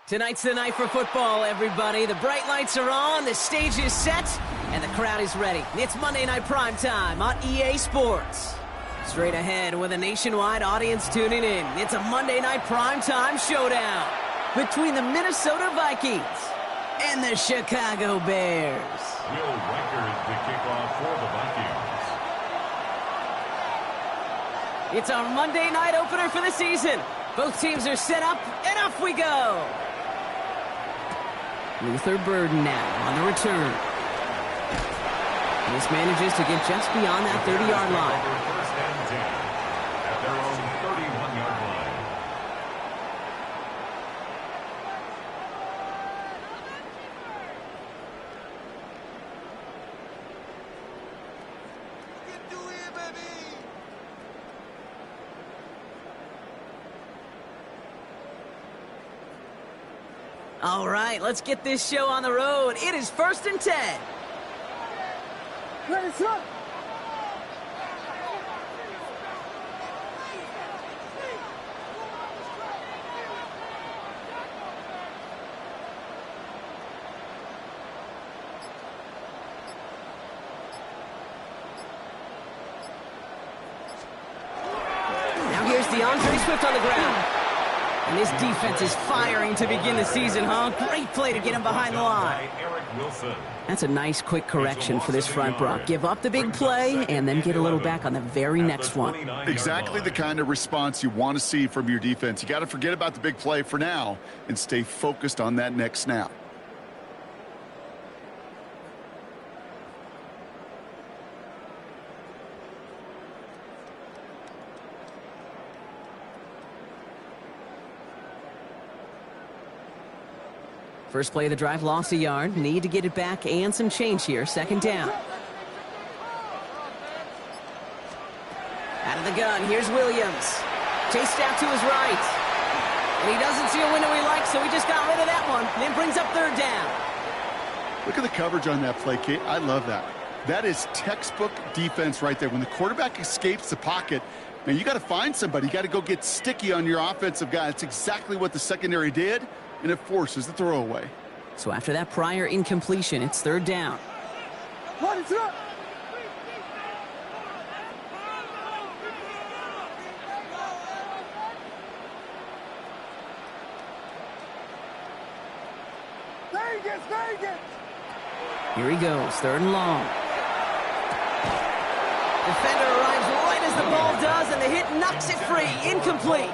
Tonight's the night for football, everybody. The bright lights are on, the stage is set, and the crowd is ready. It's Monday Night Primetime on EA Sports. Straight ahead with a nationwide audience tuning in, it's a Monday Night Primetime showdown between the Minnesota Vikings and the Chicago Bears. Will Riker is the kickoff for the Vikings. It's our Monday night opener for the season. Both teams are set up, and off we go. Luther Burden now on the return. This manages to get just beyond that 30-yard line. First and 10 at their own 31-yard line. You can do it, baby! All right, let's get this show on the road. It is 1st and 10. Here's DeAndre Swift on the ground. And this defense is firing to begin the season, huh? Great play to get him behind the line. That's a nice, quick correction for this front, Brock. Give up the big play and then get a little back on the very next one. Exactly the kind of response you want to see from your defense. You got to forget about the big play for now and stay focused on that next snap. First play of the drive, lost a yard. Need to get it back and some change here. Second down. Out of the gun, here's Williams. Chased out to his right. And he doesn't see a window he likes, so he just got rid of that one. And then brings up third down. Look at the coverage on that play, Kate. I love that. That is textbook defense right there. When the quarterback escapes the pocket, man, you got to find somebody. You got to go get sticky on your offensive guy. That's exactly what the secondary did, and it forces the throwaway. So after that prior incompletion, it's third down. Here he goes, third and long. Defender arrives right as the ball does, and the hit knocks it free. Incomplete.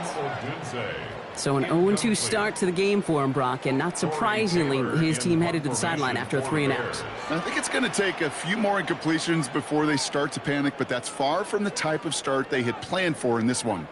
So an 0-2 start to the game for him, Brock, and not surprisingly, his team headed to the sideline after a 3-and-out. I think it's going to take a few more incompletions before they start to panic, but that's far from the type of start they had planned for in this one.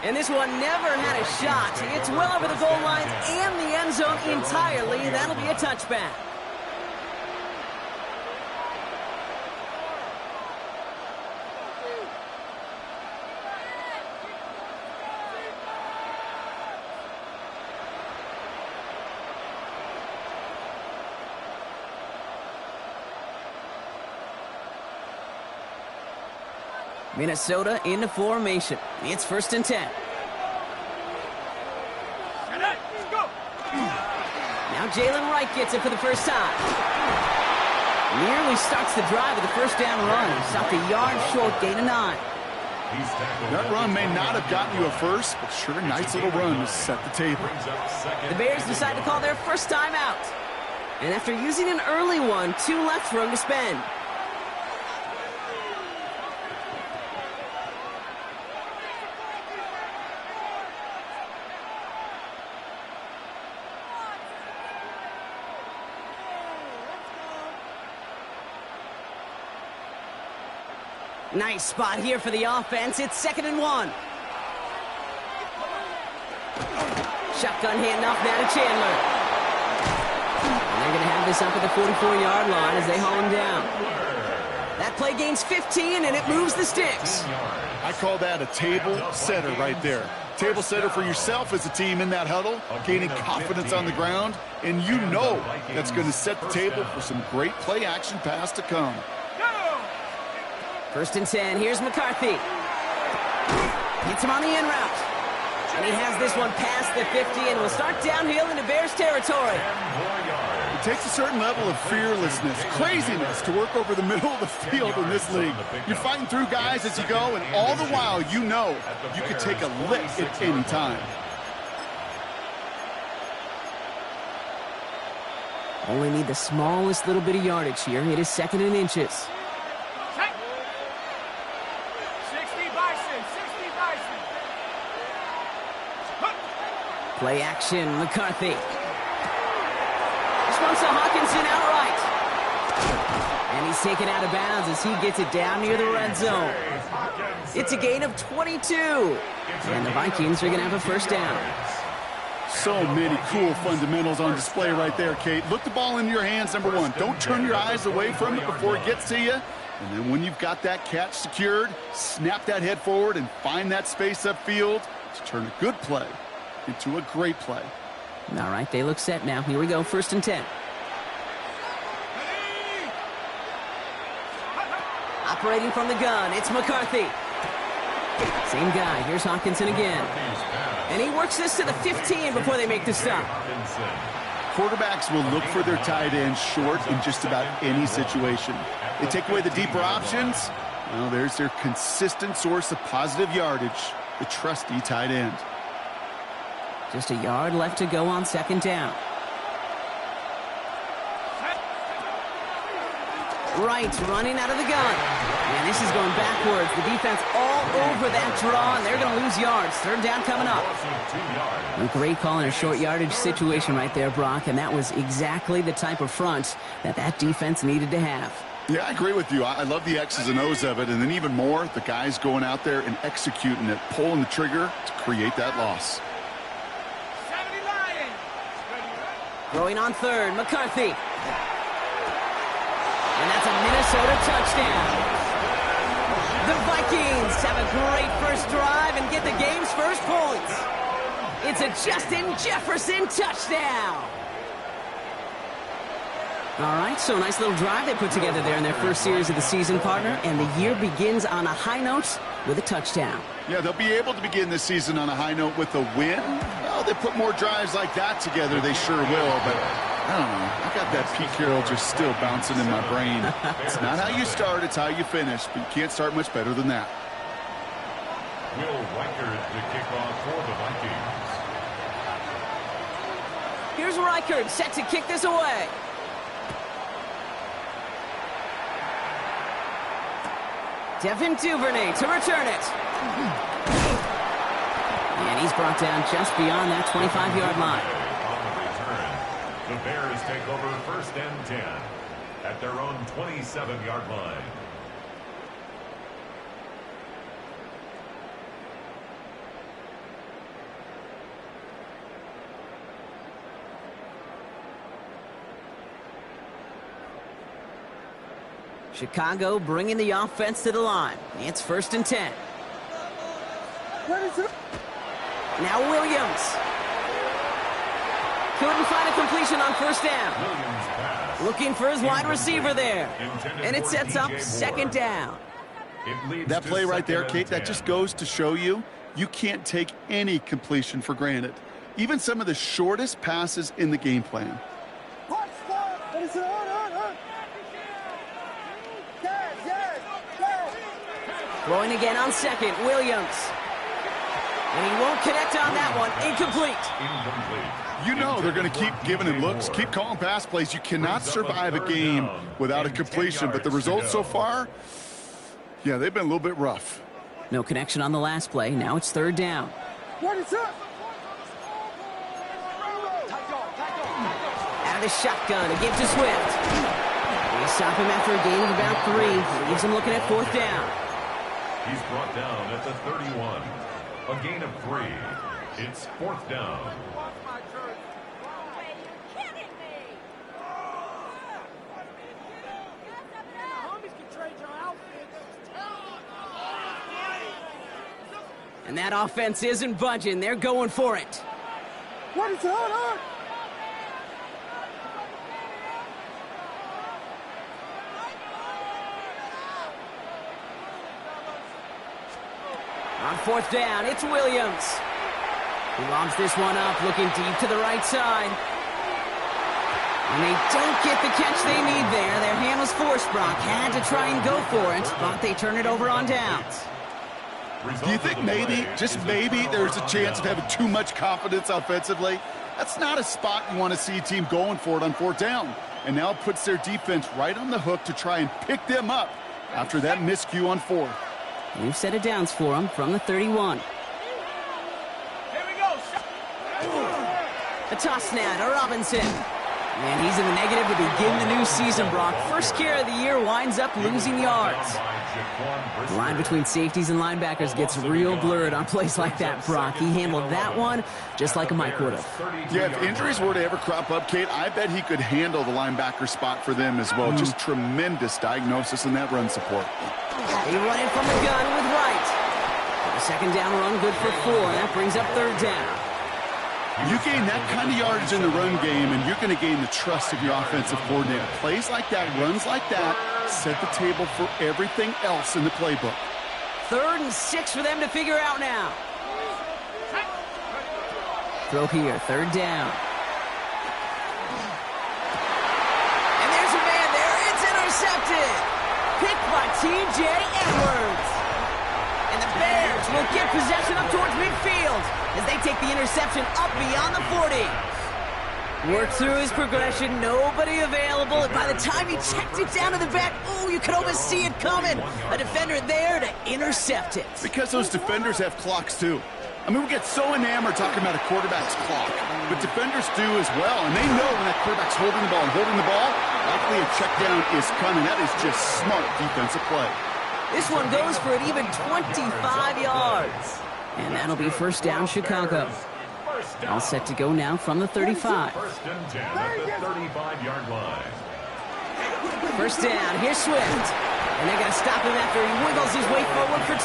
And this one never had a shot. It's well over the goal line and the end zone entirely. That'll be a touchback. Minnesota into formation. It's first and 10. Now Jalen Wright gets it for the first time. Nearly starts the drive with a first down run. Stopped a yard short, gain of 9. That run may not have gotten you a first, but sure, nice little run to set the table. The Bears decide to call their first time out. And after using an early one, 2 left for him to spend. Nice spot here for the offense. It's 2nd and 1. Shotgun handoff now to Chandler. And they're going to have this up at the 44-yard line as they haul him down. That play gains 15, and it moves the sticks. I call that a table setter right there. Table setter for yourself as a team in that huddle, gaining confidence on the ground, and you know that's going to set the table for some great play-action pass to come. First and 10, here's McCarthy. Hits him on the in route. And he has this one past the 50 and will start downhill into Bears territory. It takes a certain level of fearlessness, craziness to work over the middle of the field in this league. You're fighting through guys as you go, and all the while you know you could take a lick at any time. Only need the smallest little bit of yardage here. It is 2nd and inches. Play action, McCarthy. This one's to Hawkinson outright. And he's taken out of bounds as he gets it down near the red zone. It's a gain of 22. And the Vikings are going to have a first down. So many cool fundamentals on display right there, Kate. Look the ball into your hands, number one. Don't turn your eyes away from it before it gets to you. And then when you've got that catch secured, snap that head forward and find that space upfield to turn a good play into a great play. All right, they look set now. Here we go, 1st and 10. Operating from the gun, it's McCarthy. Same guy. Here's Hawkinson again. And he works this to the 15 before they make the stop. Quarterbacks will look for their tight end short in just about any situation. They take away the deeper options. Well, there's their consistent source of positive yardage, the trusty tight end. Just a yard left to go on second down. Wright running out of the gun. And this is going backwards. The defense all over that draw, and they're going to lose yards. Third down coming up. A great call in a short yardage situation right there, Brock, and that was exactly the type of front that defense needed to have. Yeah, I agree with you. I love the X's and O's of it, and then even more, the guys going out there and executing it, pulling the trigger to create that loss. Throwing on third, McCarthy. And that's a Minnesota touchdown. The Vikings have a great first drive and get the game's first points. It's a Justin Jefferson touchdown. All right, so a nice little drive they put together there in their first series of the season, partner, and the year begins on a high note with a touchdown. Yeah, they'll be able to begin this season on a high note with a win. Well, they put more drives like that together, they sure will, but I don't know. I got that Pete Carroll just still bouncing in my brain. It's not how you start, it's how you finish, but you can't start much better than that. Will Reichard to kick off for the Vikings. Here's Reichard set to kick this away. Devin Duvernay to return it. And he's brought down just beyond that 25-yard line. The Bears take over first and 10 at their own 27-yard line. Chicago bringing the offense to the line. It's first and 10. Now Williams. Couldn't find a completion on first down. Looking for his wide receiver there. And it sets up second down. That play right there, Kate, that just goes to show you can't take any completion for granted. Even some of the shortest passes in the game plan. Throwing again on second, Williams. And he won't connect on that one. Incomplete. You know they're going to keep giving him looks, keep calling pass plays. You cannot survive a game without a completion, but the results so far, yeah, they've been a little bit rough. No connection on the last play. Now it's third down. What is up? Out of the shotgun, a give to Swift. They stop him after a gain of about 3. Leaves him looking at fourth down. He's brought down at the 31. A gain of 3. It's fourth down. And that offense isn't budging. They're going for it. What is on? On fourth down, it's Williams. He lobs this one up, looking deep to the right side. And they don't get the catch they need there. Their hand was forced, Brock. Had to try and go for it, but they turn it over on downs. Do you think maybe, just maybe, there's a chance of having too much confidence offensively? That's not a spot you want to see a team going for it on fourth down. And now it puts their defense right on the hook to try and pick them up after that miscue on fourth. New set of downs for him from the 31. Here we go. A toss now to Robinson. And he's in the negative to begin the new season, Brock. First carry of the year winds up losing yards. The line between safeties and linebackers gets real blurred on plays like that, Brock. He handled that one just like a Mike would have. Yeah, if injuries were to ever crop up, Kate, I bet he could handle the linebacker spot for them as well. Just tremendous diagnosis in that run support. They run it from the gun with Wright. A second down run good for 4. That brings up third down. You gain that kind of yardage in the run game, and you're going to gain the trust of your offensive coordinator. Plays like that, runs like that, set the table for everything else in the playbook. 3rd and 6 for them to figure out now. Throw here, 3rd down. And there's a man there. It's intercepted. Picked by T.J. Edwards. And the Bears will get possession up towards midfield as they take the interception up beyond the 40. Worked through his progression, nobody available, and by the time he checked it down to the back, ooh, you could almost see it coming. A defender there to intercept it. Because those defenders have clocks too. I mean, we get so enamored talking about a quarterback's clock, but defenders do as well, and they know when that quarterback's holding the ball and holding the ball, likely a check down is coming. That is just smart defensive play. This one goes for an even 25 yards. And that'll be 1st down, Chicago. All set to go now from the 35. 1st and 10 at the 35-yard line. 1st down, here's Swift. And they're going to stop him after he wiggles his way forward for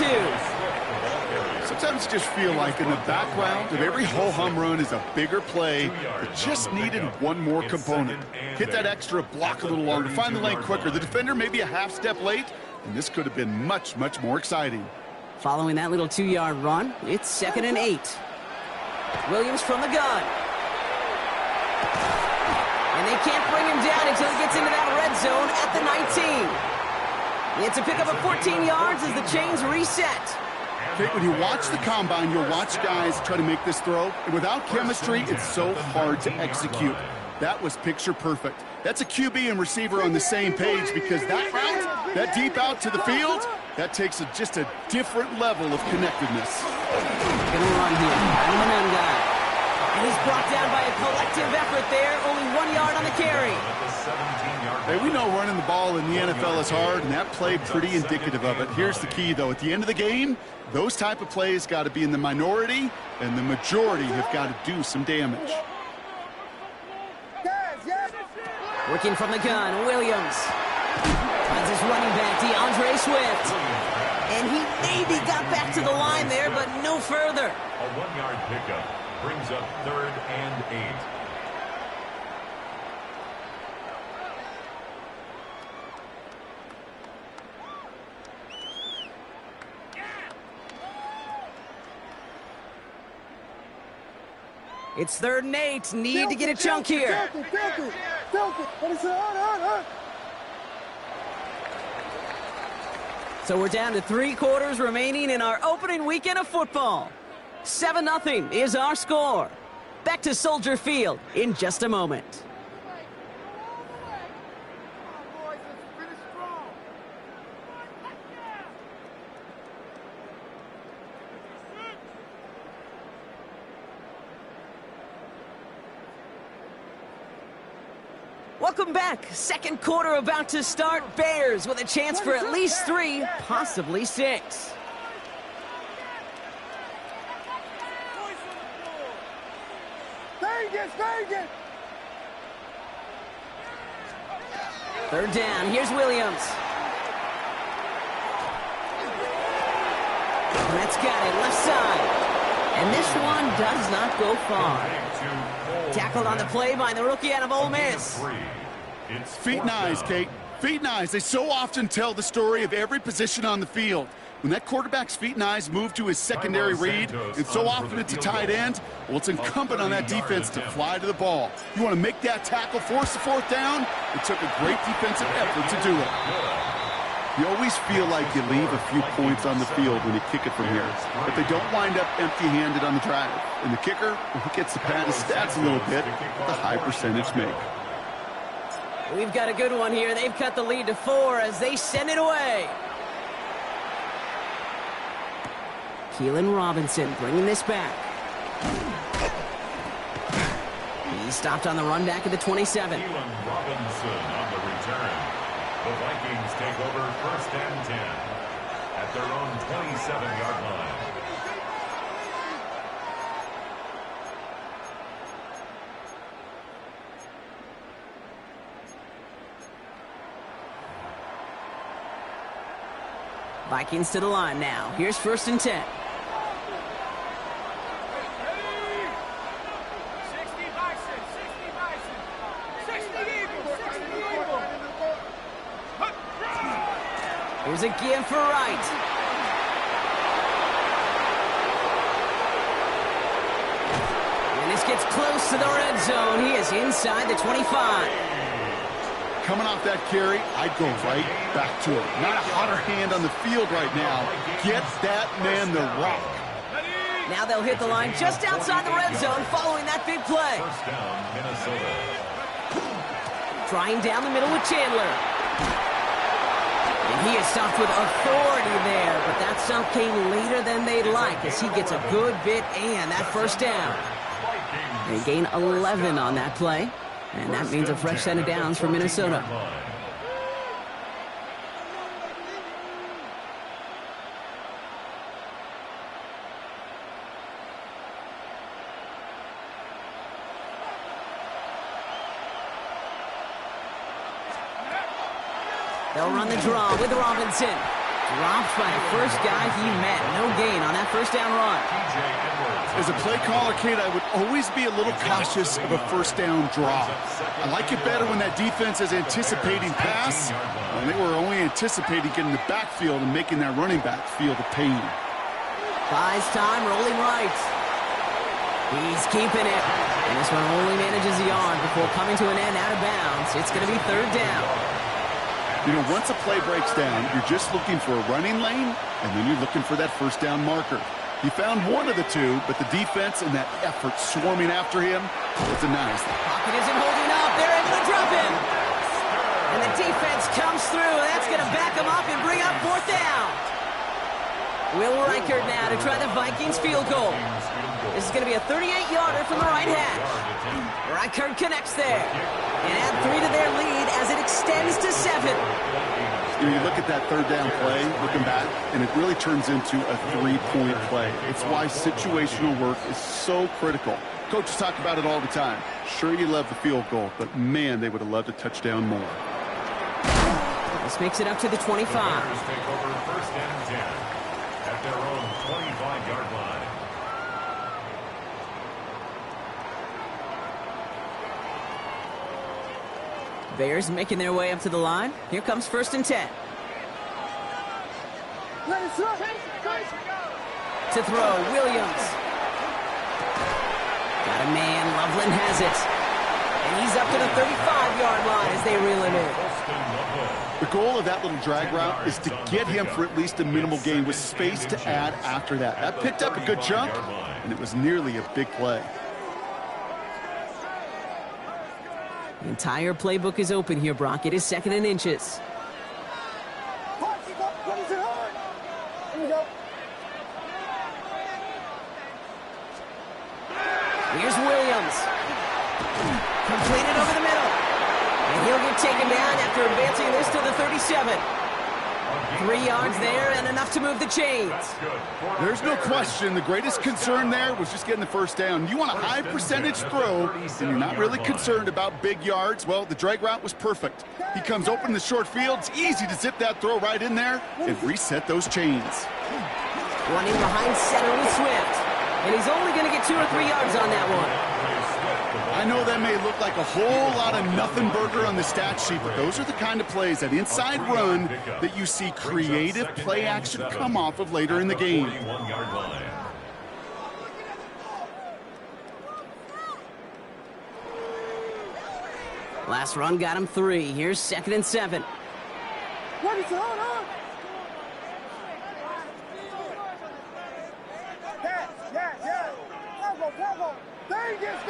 2. Sometimes you just feel like in the background of every ho-hum run is a bigger play that just needed one more component. Hit that extra block a little longer, find the lane quicker. The defender may be a half step late, and this could have been much, much more exciting. Following that little 2-yard run, it's 2nd and 8. Williams from the gun. And they can't bring him down until he gets into that red zone at the 19. It's a pickup of 14 yards as the chains reset. Okay, when you watch the combine, you'll watch guys try to make this throw. And without chemistry, it's so hard to execute. That was picture perfect. That's a QB and receiver on the same page because that route, that deep out to the field, that takes just a different level of connectedness. Gonna run here. I'm the none guy. And he's brought down by a collective effort there. Only 1 yard on the carry. Hey, we know running the ball in the NFL is hard, and that play pretty indicative of it. Here's the key, though. At the end of the game, those type of plays got to be in the minority, and the majority have got to do some damage. Working from the gun, Williams. Finds his running back, DeAndre Swift. And he maybe got back to the line there, but no further. A 1-yard pickup brings up 3rd and 8. It's 3rd and 8. Need to get a chunk here. So we're down to 3 quarters remaining in our opening weekend of football. 7-0 is our score. Back to Soldier Field in just a moment. Welcome back. 2nd quarter about to start. Bears with a chance for at least 3, possibly 6. Vegas! 3rd down. Here's Williams. That's got it. Left side. And this one does not go far. Tackled on the play by the rookie out of Ole Miss. Feet and eyes, Kate. Feet and eyes. They so often tell the story of every position on the field. When that quarterback's feet and eyes move to his secondary read, and so often it's a tight end, well, it's incumbent on that defense to fly to the ball. You want to make that tackle, force the 4th down? It took a great defensive effort to do it. You always feel like you leave a few points on the field when you kick it from here, but they don't wind up empty-handed on the drive. And the kicker, he gets to pad his stats a little bit with a high percentage make. We've got a good one here. They've cut the lead to 4 as they send it away. Keelan Robinson bringing this back. He stopped on the run back at the 27. Keelan Robinson on the return. The Vikings take over 1st and 10 at their own 27-yard line. Vikings to the line now. Here's 1st and 10. Here's a give for Wright. gets close to the red zone. He is inside the 25. Coming off that carry, I'd go right back to him. Not a hotter hand on the field right now. Get that man the rock. Now they'll hit the line just outside the red zone following that big play. First down, Minnesota. Trying down the middle with Chandler. And he is stopped with authority there, but that stop came later than they'd like as he gets a good bit and that first down. They gain 11 on that play, and that means a fresh set of downs for Minnesota. They'll run the draw with Robinson. Dropped by the first guy he met. No gain on that first down run. As a play caller, Kate, I would always be a little cautious of a first down draw. I like it better when that defense is anticipating pass, and they were only anticipating getting the backfield and making that running back feel the pain. Buys time, rolling right. He's keeping it. And this one only manages a yard before coming to an end out of bounds. It's going to be third down. You know, once a play breaks down, you're just looking for a running lane, and then you're looking for that first down marker. He found one of the two, but the defense and that effort swarming after him was denies them. Pocket isn't holding up. They're able to drop him. And the defense comes through. That's going to back him up and bring up fourth down. Will Reichert now to try the Vikings field goal. This is going to be a 38-yarder from the right hash. Reichert connects there. And add 3 to their lead as it extends to 7. You look at that third down play, looking back, and it really turns into a 3-point play. It's why situational work is so critical. Coaches talk about it all the time. Sure, you love the field goal, but man, they would have loved a touchdown more. This makes it up to the 25. Bears take over first and 10 at their own 25-yard line. Bears making their way up to the line. Here comes first and 10. To throw, Williams. Got a man, Loveland has it. And he's up to the 35-yard line as they reel him in. The goal of that little drag route is to get him for at least a minimal gain with space to add after that. That picked up a good chunk, and it was nearly a big play. The entire playbook is open here, Brock. It is second and inches. Here's Williams. Completed over the middle. And he'll get taken down after advancing this to the 37. 3 yards there and enough to move the chains. There's no question the greatest concern there was just getting the first down. You want a high percentage throw, and you're not really concerned about big yards. Well, the drag route was perfect. He comes open in the short field. It's easy to zip that throw right in there and reset those chains. Running behind center with Swift. And he's only going to get 2 or 3 yards on that one. I know that may look like a whole lot of nothing burger on the stat sheet, but those are the kind of plays, that inside run, that you see creative play action come off of later in the game. Last run got him 3. Here's second and 7. What is it? Hold on. Yes. Cover. Vegas.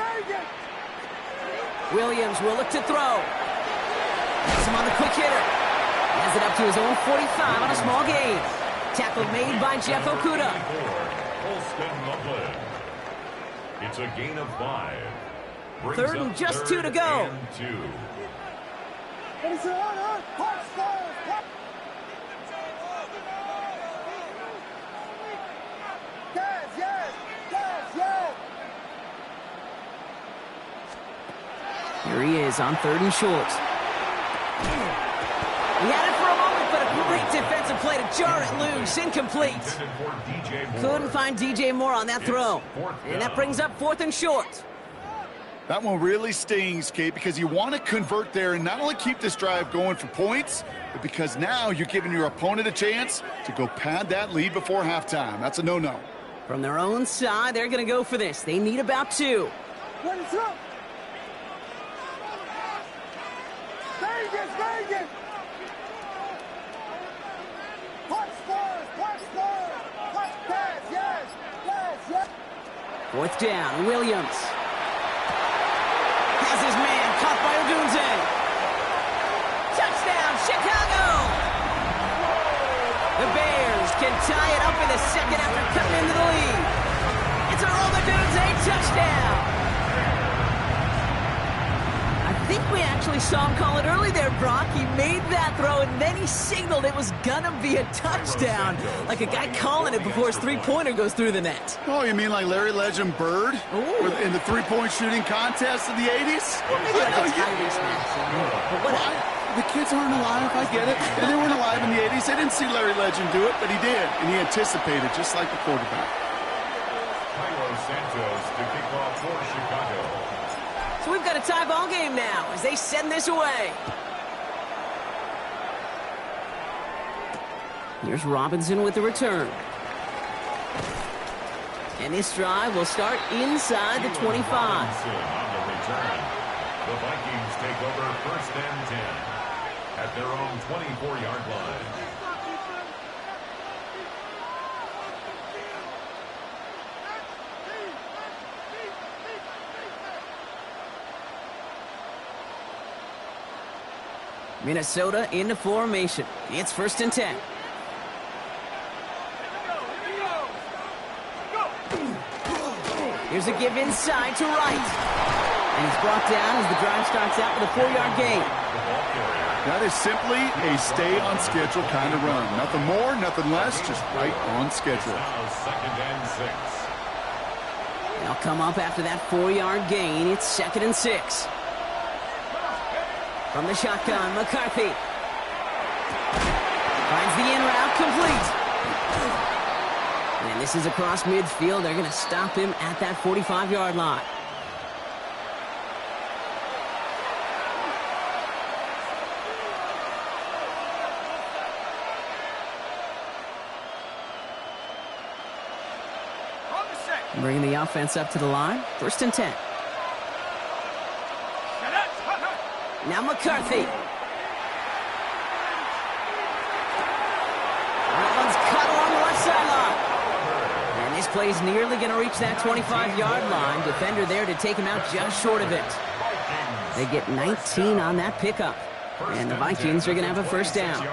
Williams will look to throw. Has him on the quick hitter. Has it up to his own 45 on a small gain. Tackle made by Jeff Okuda. It's a gain of 5. Third and just 2 to go. What is it? Hold on. Yes. Here he is on 3rd and short. He had it for a moment, but a great defensive play to jar it loose. Incomplete. Couldn't find DJ Moore on that throw. And that brings up 4th and short. That one really stings, Kate, because you want to convert there and not only keep this drive going for points, but because now you're giving your opponent a chance to go pad that lead before halftime. That's a no-no. From their own side, they're going to go for this. They need about 2. What is up? Vegas, Vegas! Punch Spurs, pass, yes, yes, yes. 4th down, Williams. Has his man caught by Odunze. Touchdown, Chicago! The Bears can tie it up in the second after cutting into the lead. It's a Odunze touchdown! I think we actually saw him call it early there, Brock. He made that throw, and then he signaled it was gonna be a touchdown. Like a guy calling it before his three-pointer goes through the net. Oh, you mean like Larry Legend Bird? In the three-point shooting contest of the 80s? Well, maybe like a Tyrese Maxey. But whatever. The kids aren't alive, I get it. They weren't alive in the 80s. They didn't see Larry Legend do it, but he did. And he anticipated, just like the quarterback. Santos to kick off for Chicago. So we've got a tie ball game now as they send this away. Here's Robinson with the return. And this drive will start inside the 25. Robinson on the return. The Vikings take over 1st and 10 at their own 24-yard line. Minnesota into formation. It's 1st and 10. Here's a give inside to Wright. And he's brought down as the drive starts out with a 4-yard gain. That is simply a stay-on-schedule kind of run. Nothing more, nothing less, just right on schedule. Now 2nd and 6. They'll come up after that 4-yard gain. It's 2nd and 6. From the shotgun, McCarthy. Finds the in route complete. And this is across midfield. They're going to stop him at that 45-yard line. Bringing the offense up to the line. 1st and 10. Now McCarthy. That one's cut along the left sideline. And this play's nearly going to reach that 25-yard line. Defender there to take him out just short of it. They get 19 on that pickup. And the Vikings are going to have a 1st down.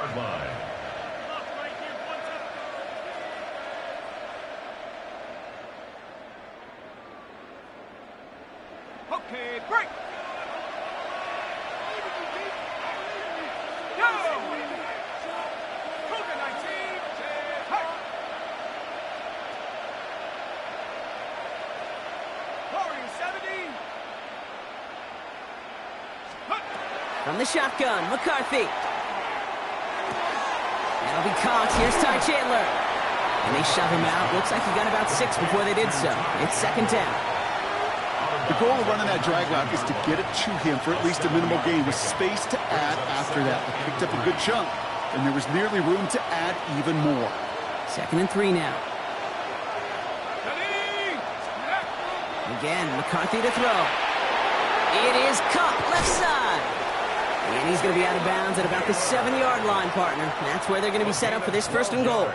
Okay, break. From the shotgun, McCarthy. That'll be caught. Here's Ty Chandler. And they shove him out. Looks like he got about 6 before they did so. It's 2nd down. The goal of running that drag route is to get it to him for at least a minimal gain with space to add after that. They picked up a good chunk, and there was nearly room to add even more. 2nd and 3 now. Again, McCarthy to throw. It is caught left side. And he's going to be out of bounds at about the 7-yard line, partner. That's where they're going to be set up for this 1st and goal.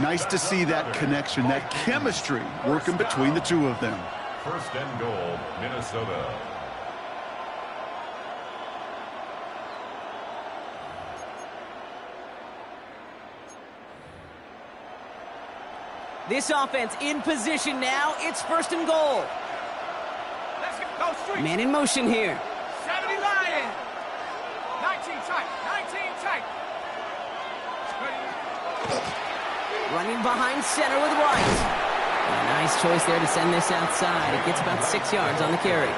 Nice to see that connection, that chemistry working between the two of them. 1st and goal, Minnesota. This offense in position now. It's 1st and goal. Let's go straight. Man in motion here. 70 Lion. 19 tight. 19 tight. Running behind center with Wright. A nice choice there to send this outside. It gets about 6 yards on the carry.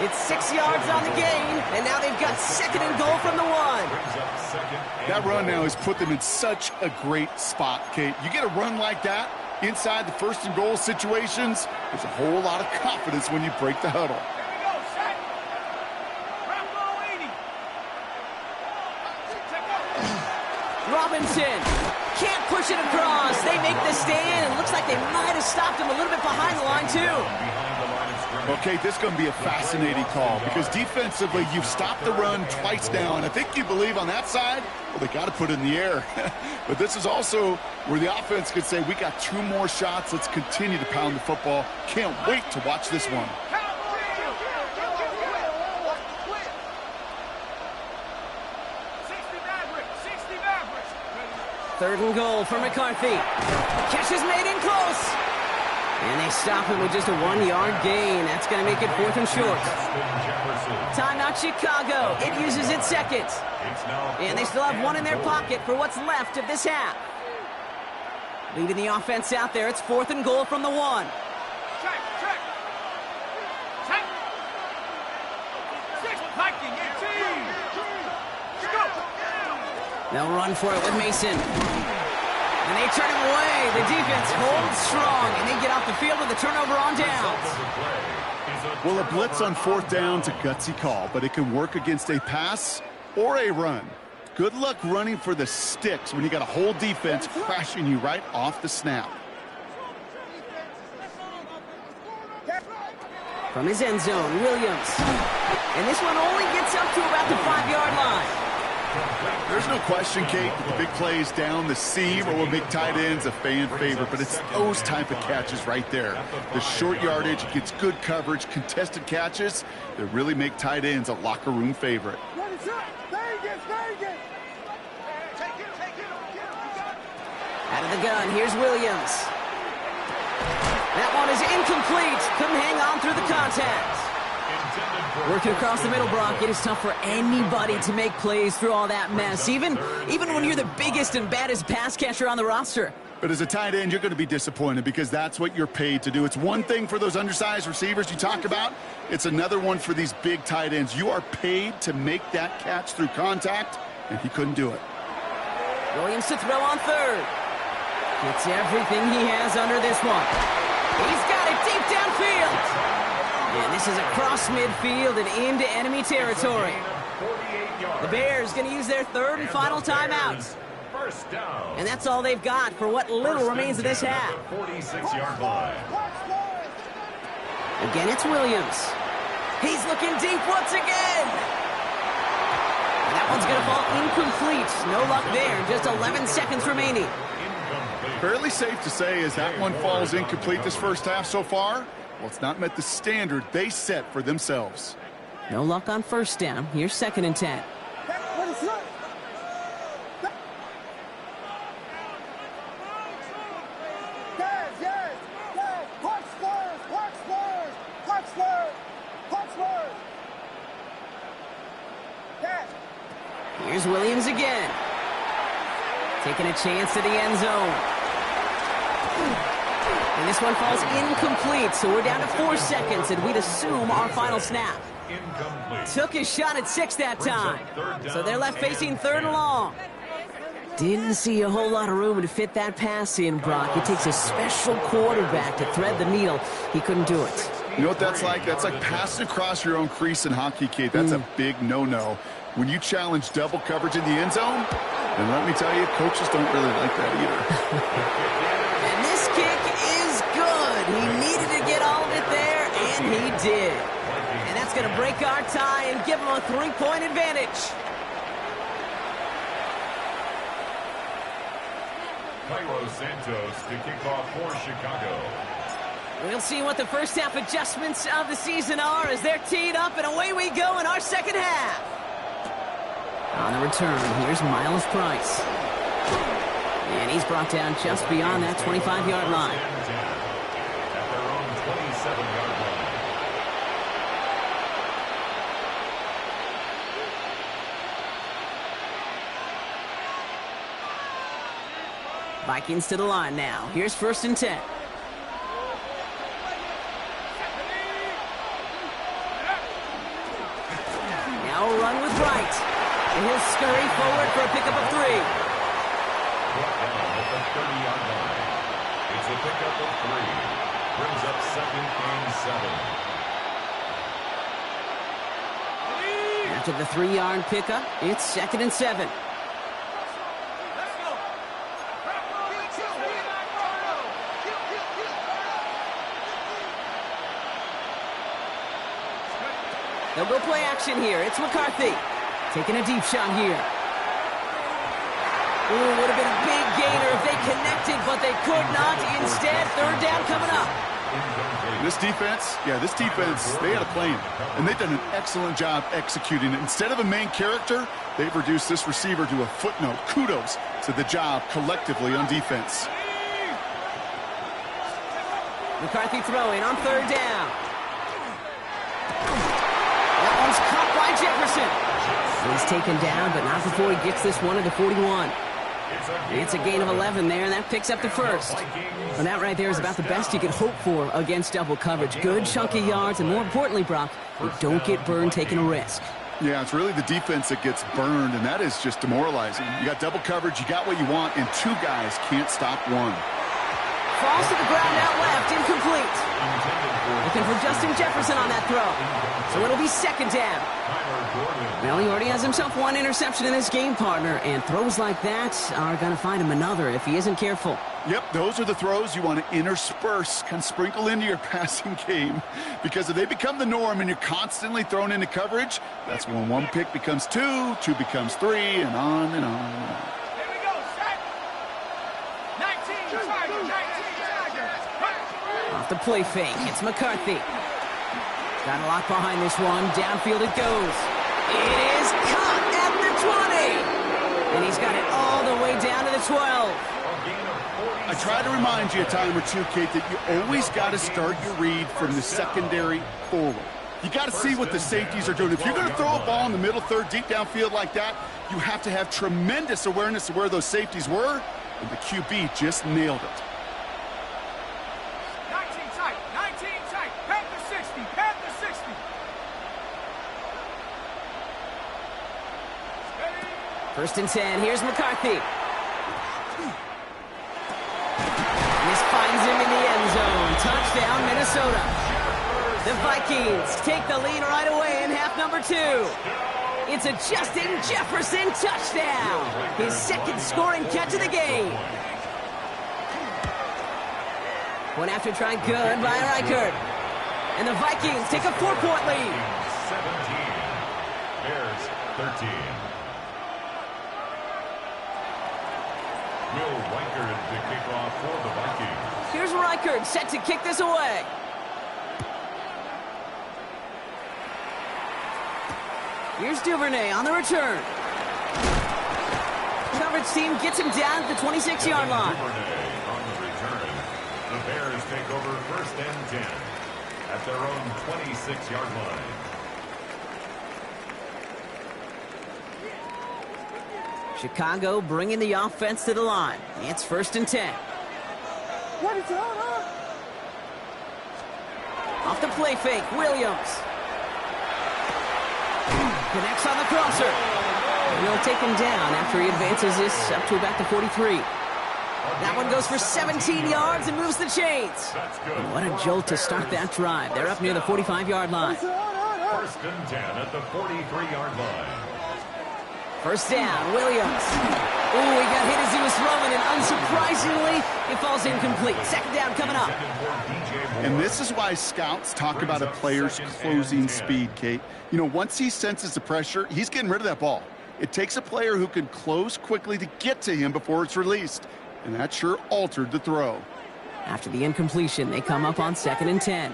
It's 6 yards on the gain, and now they've got 2nd and goal from the 1. That run now has put them in such a great spot, Kate. You get a run like that inside the 1st and goal situations, there's a whole lot of confidence when you break the huddle. Robinson can't push it across. They make the stand. It looks like they might have stopped him a little bit behind the line, too. Behind the line of Okay, this is going to be a fascinating call because defensively, you've stopped the run twice now, and I think you believe on that side, well, they got to put it in the air. But this is also where the offense could say, we got 2 more shots. Let's continue to pound the football. Can't wait to watch this one. Third and goal for McCarthy. Catch is made in close. And they stop him with just a 1-yard gain. That's going to make it 4th and short. Timeout Chicago. It uses its second. And they still have 1 in their pocket for what's left of this half. Leading the offense out there. It's 4th and goal from the 1. Check. Six, Viking, 18. Go. They'll run for it with Mason. And they turn him away. The defense holds strong, and they get off the field with a turnover on downs. Well, a blitz on 4th down is a gutsy call, but it can work against a pass or a run. Good luck running for the sticks when you got a whole defense crashing you right off the snap. From his end zone, Williams. And this one only gets up to about the 5-yard line. There's no question, Kate, that the big plays down the seam or will make tight ends a fan favorite, but it's those type of catches right there. The short yardage gets good coverage, contested catches that really make tight ends a locker room favorite. Out of the gun, here's Williams. That one is incomplete. Couldn't hang on through the contact. Working across the middle, Brock, it is tough for anybody to make plays through all that mess, even when you're the biggest and baddest pass catcher on the roster. But as a tight end, you're going to be disappointed because that's what you're paid to do. It's one thing for those undersized receivers you talk about. It's another one for these big tight ends. You are paid to make that catch through contact, and he couldn't do it. Williams to throw on 3rd. Gets everything he has under this one. He's got it deep downfield. And this is across midfield and into enemy territory. The Bears going to use their 3rd and final timeout. And that's all they've got for what little remains of this half. 46-yard line. Again, it's Williams. He's looking deep once again. And that one's going to fall incomplete. No luck there. Just 11 seconds remaining. Fairly safe to say as that one falls incomplete this first half so far. Well, it's not met the standard they set for themselves. No luck on 1st down. Here's 2nd and 10. Here's Williams again. Taking a chance at the end zone. And this one falls incomplete, so we're down to 4 seconds, and we'd assume our final snap. Took his shot at 6 that time, so they're left facing 3rd and long. Didn't see a whole lot of room to fit that pass in, Brock. It takes a special quarterback to thread the needle. He couldn't do it. You know what that's like? That's like passing across your own crease in hockey, Kate. That's a big no-no. When you challenge double coverage in the end zone, and let me tell you, coaches don't really like that either. And this kick is good. He needed to get all of it there, and he did. And that's going to break our tie and give him a 3-point advantage. Cairo Santos to kick off for Chicago. We'll see what the first half adjustments of the season are as they're teed up, and away we go in our second half. On the return, here's Miles Price. And he's brought down just beyond that 25-yard line. At their own 27-yard line. Vikings to the line now. Here's 1st and 10. Now a run with Wright. And he'll scurry forward for a pickup of 3. Brought down at the 30-yard line. It's a pickup of 3. Brings up 2nd and 7. After the 3-yard pickup, it's 2nd and 7. They'll go play action here. It's McCarthy. Taking a deep shot here. Ooh, would have been a big gainer if they connected, but they could not. Instead, third down coming up. This defense, they had a plan, and they've done an excellent job executing it. Instead of a main character, they've reduced this receiver to a footnote. Kudos to the job collectively on defense. McCarthy throwing on third down. That one's caught by Jefferson. He's taken down, but not before he gets this one at the 41. It's a gain of 11 there, and that picks up the first. And that right there is about the best you could hope for against double coverage. Good chunky yards, and more importantly, Brock, you don't get burned taking a risk. Yeah, it's really the defense that gets burned, and that is just demoralizing. You got double coverage, you got what you want, and two guys can't stop one. Falls to the ground out left, incomplete. Looking for Justin Jefferson on that throw. So it'll be second down. Well, he already has himself one interception in this game, partner, and throws like that are going to find him another if he isn't careful. Yep, those are the throws you want to intersperse, kind of sprinkle into your passing game, because if they become the norm and you're constantly thrown into coverage, that's when one pick becomes two, two becomes three, and on and on and on. Here we go, set. 19 Tigers, 19 Tigers. Off the play fake, it's McCarthy. Got a lock behind this one. Downfield it goes. It is caught at the 20. And he's got it all the way down to the 12. I try to remind you a time or two, Kate, that you always got to start your read from the secondary forward. You got to see what the safeties are doing. If you're going to throw a ball in the middle third, deep downfield like that, you have to have tremendous awareness of where those safeties were, and the QB just nailed it. 19 tight, 19 tight. Panther 60, Panther 60. First and 10, here's McCarthy. This finds him in the end zone. Touchdown, Minnesota. The Vikings take the lead right away in half number 2. It's a Justin Jefferson touchdown. His second scoring catch of the game. One after try good by Reichert. And the Vikings take a 4-point lead. 17. Bears 13. Will Reichert to kick off for the Vikings. Here's Reichert set to kick this away. Here's Duvernay on the return. Coverage team gets him down at the 26-yard line. Duvernay on the return. The Bears take over first and 10 at their own 26-yard line. Chicago bringing the offense to the line. It's first and 10. Off the play fake, Williams. Connects on the crosser. And he'll take him down after he advances this up to about the 43. That one goes for 17 yards and moves the chains. And what a jolt to start that drive. They're up near the 45-yard line. First and 10 at the 43-yard line. First down, Williams. Ooh, he got hit as he was throwing, and unsurprisingly, it falls incomplete. Second down coming up. And this is why scouts talk about a player's closing speed, Kate. You know, once he senses the pressure, he's getting rid of that ball. It takes a player who can close quickly to get to him before it's released. And that sure altered the throw. After the incompletion, they come up on second and 10.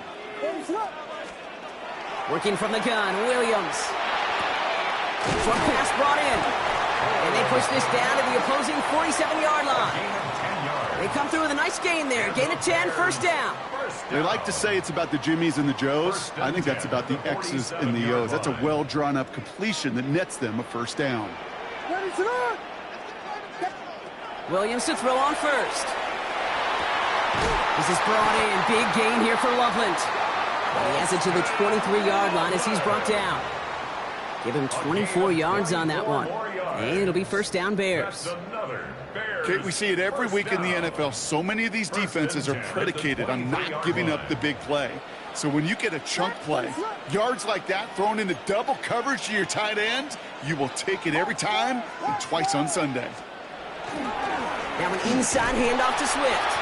Working from the gun, Williams. Short pass brought in. And they push this down to the opposing 47-yard line. They come through with a nice gain there. Gain of 10, first down. They like to say it's about the Jimmies and the Joes. I think that's about the X's and the O's. That's a well-drawn-up completion that nets them a first down. Williams to throw on first. This is brought in. Big gain here for Loveland. He has it to the 23-yard line as he's brought down. Give him 24 yards on that one. And it'll be first down Bears. Kate, we see it every week in the NFL. So many of these defenses are predicated on not giving up the big play. So when you get a chunk play, yards like that thrown into double coverage to your tight end, you will take it every time and twice on Sunday. Now an inside handoff to Swift.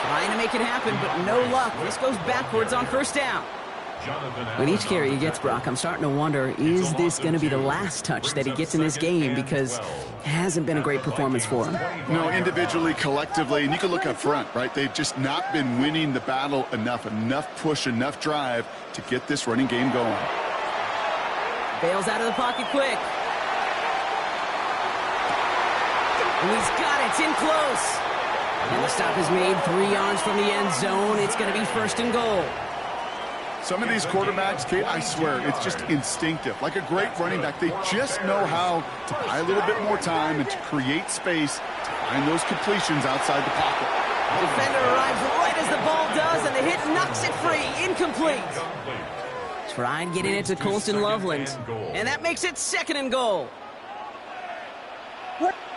Trying to make it happen, but no luck. This goes backwards on first down. With each carry he gets, Brock, I'm starting to wonder, is this going to be the last touch that he gets in this game? Because it hasn't been a great performance for him. No, individually, collectively, and you can look up front, right? They've just not been winning the battle enough push, enough drive to get this running game going. Bails out of the pocket quick. And he's got it. It's in close. And the stop is made 3 yards from the end zone. It's going to be 1st and goal. Some of these quarterbacks, Kate, I swear, it's just instinctive. Like a great running back, they just know how to buy a little bit more time and to create space to find those completions outside the pocket. The defender arrives right as the ball does, and the hit knocks it free. Incomplete. Trying getting it to Colston Loveland. And that makes it 2nd and goal. Blue.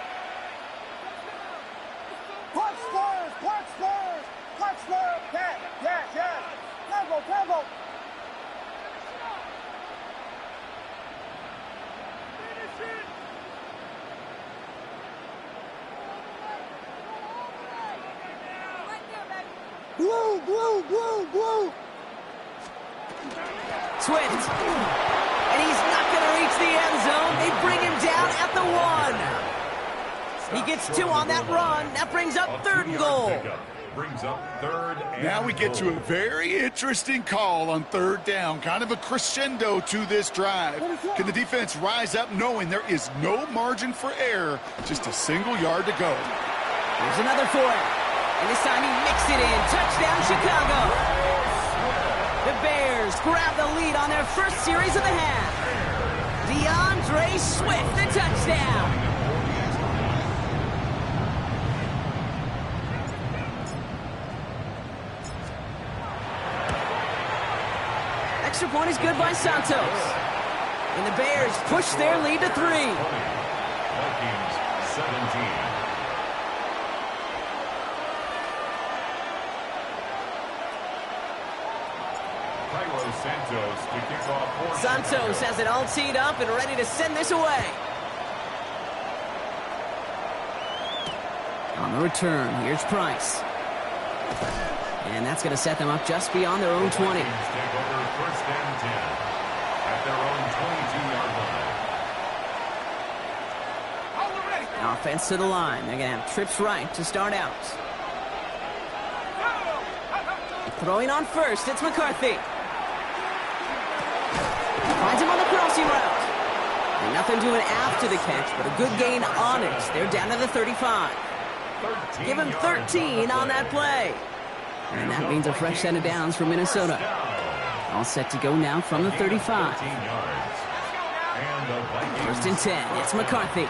Swift. And he's not going to reach the end zone. They bring him down at the 1. He gets 2 on that run. That brings up 3rd and goal. Now we get to a very interesting call on 3rd down. Kind of a crescendo to this drive. Can the defense rise up knowing there is no margin for error? Just a single yard to go. Here's another for him. And this time he mixed it in. Touchdown, Chicago. The Bears grab the lead on their first series of the half. DeAndre Swift, the touchdown. Extra point is good by Santos. And the Bears push their lead to 3. Vikings 17. Santos to kick off. Santos has it all teed up and ready to send this away. On the return, here's Price. And that's going to set them up just beyond their own 20. Take over 1st and 10 at their own 22-yard line. Offense to the line. They're going to have trips right to start out. Throwing on first, it's McCarthy. Finds him on the crossing route. And nothing doing after the catch, but a good gain on it. They're down to the 35. Give him 13 on that play. And that means a fresh set of downs for Minnesota. All set to go now from the 35. 1st and 10. It's McCarthy.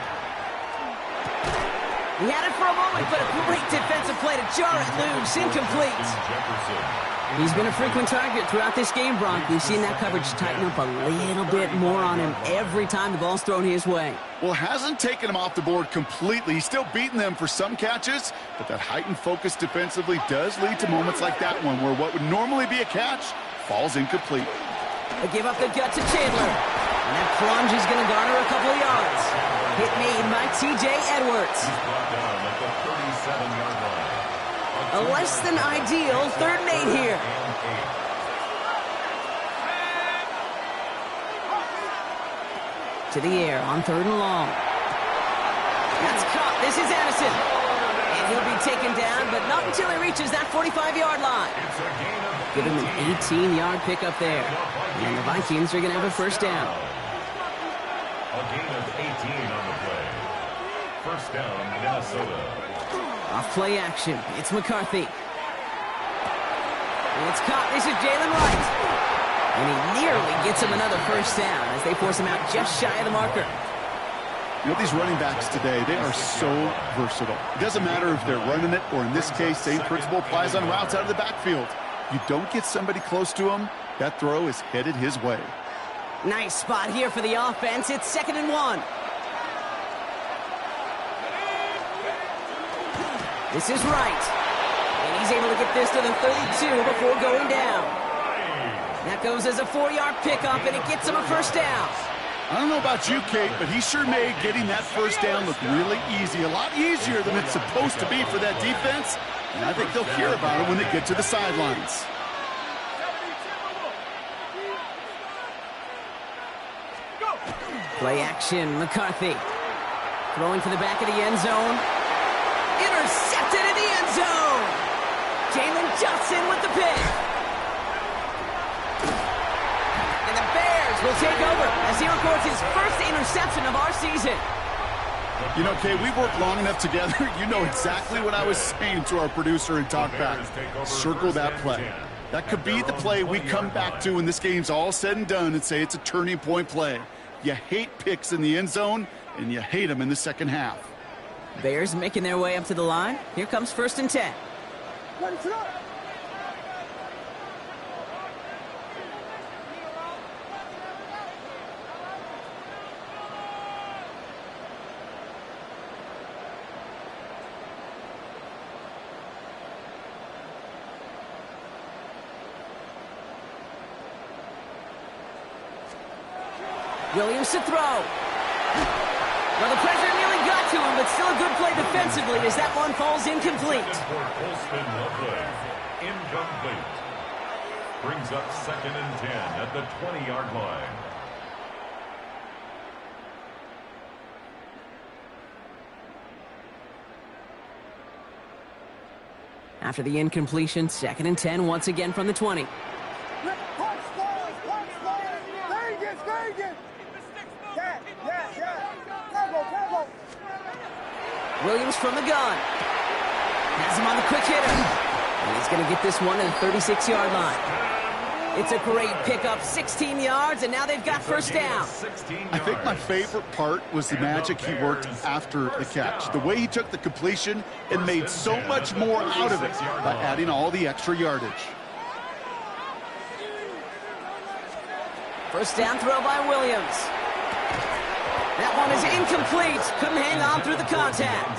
He had it for a moment, but a great defensive play to jar it loose. Incomplete. He's been a frequent target throughout this game, Brock. We've seen that coverage tighten up a little bit more on him every time the ball's thrown his way. Well, hasn't taken him off the board completely. He's still beating them for some catches, but that heightened focus defensively does lead to moments like that one where what would normally be a catch falls incomplete. They give up the gut to Chandler. And that plunge is going to garner a couple of yards. Hit made by T.J. Edwards. He's brought down at the 37-yard line. A less than ideal 3rd and 8 here. To the air on 3rd and long. That's caught. This is Addison. And he'll be taken down, but not until he reaches that 45-yard line. Give him an 18-yard pickup there. And the Vikings are going to have a 1st down. A gain of 18 on the play. 1st down, Minnesota. Off play action. It's McCarthy. And it's caught. This is Jalen Wright. And he nearly gets him another 1st down as they force him out just shy of the marker. You know, these running backs today, they are so versatile. It doesn't matter if they're running it or, in this case, same principle applies on routes out of the backfield. You don't get somebody close to him, that throw is headed his way. Nice spot here for the offense. It's 2nd and 1. This is Wright. And he's able to get this to the 32 before going down. That goes as a 4-yard pickup, and it gets him a 1st down. I don't know about you, Kate, but he sure made getting that 1st down look really easy. A lot easier than it's supposed to be for that defense. And I think they'll hear about it when they get to the sidelines. Play action, McCarthy. Throwing to the back of the end zone. Intercepted in the end zone! Jalen Johnson with the pick. And the Bears will take over as he records his first interception of our season. You know, Kay, we've worked long enough together. You know exactly what I was saying to our producer and talk back. Circle that play. That could be the play we come back to when this game's all said and done and say it's a turning point play. You hate picks in the end zone, and you hate them in the second half. Bears making their way up to the line. Here comes 1st and 10. Williams to throw. Well, the pressure nearly got to him, but still a good play defensively as that one falls incomplete. Incomplete. Brings up 2nd and 10 at the 20-yard line. After the incompletion, 2nd and 10 once again from the 20. Williams from the gun. Has him on the quick hitter. And he's going to get this one at the 36-yard line. It's a great pickup, 16 yards, and now they've got 1st down. I think my favorite part was the magic he worked after the catch. The way he took the completion and made so much more out of it by adding all the extra yardage. 1st down throw by Williams. That one is incomplete. Couldn't hang on through the contact.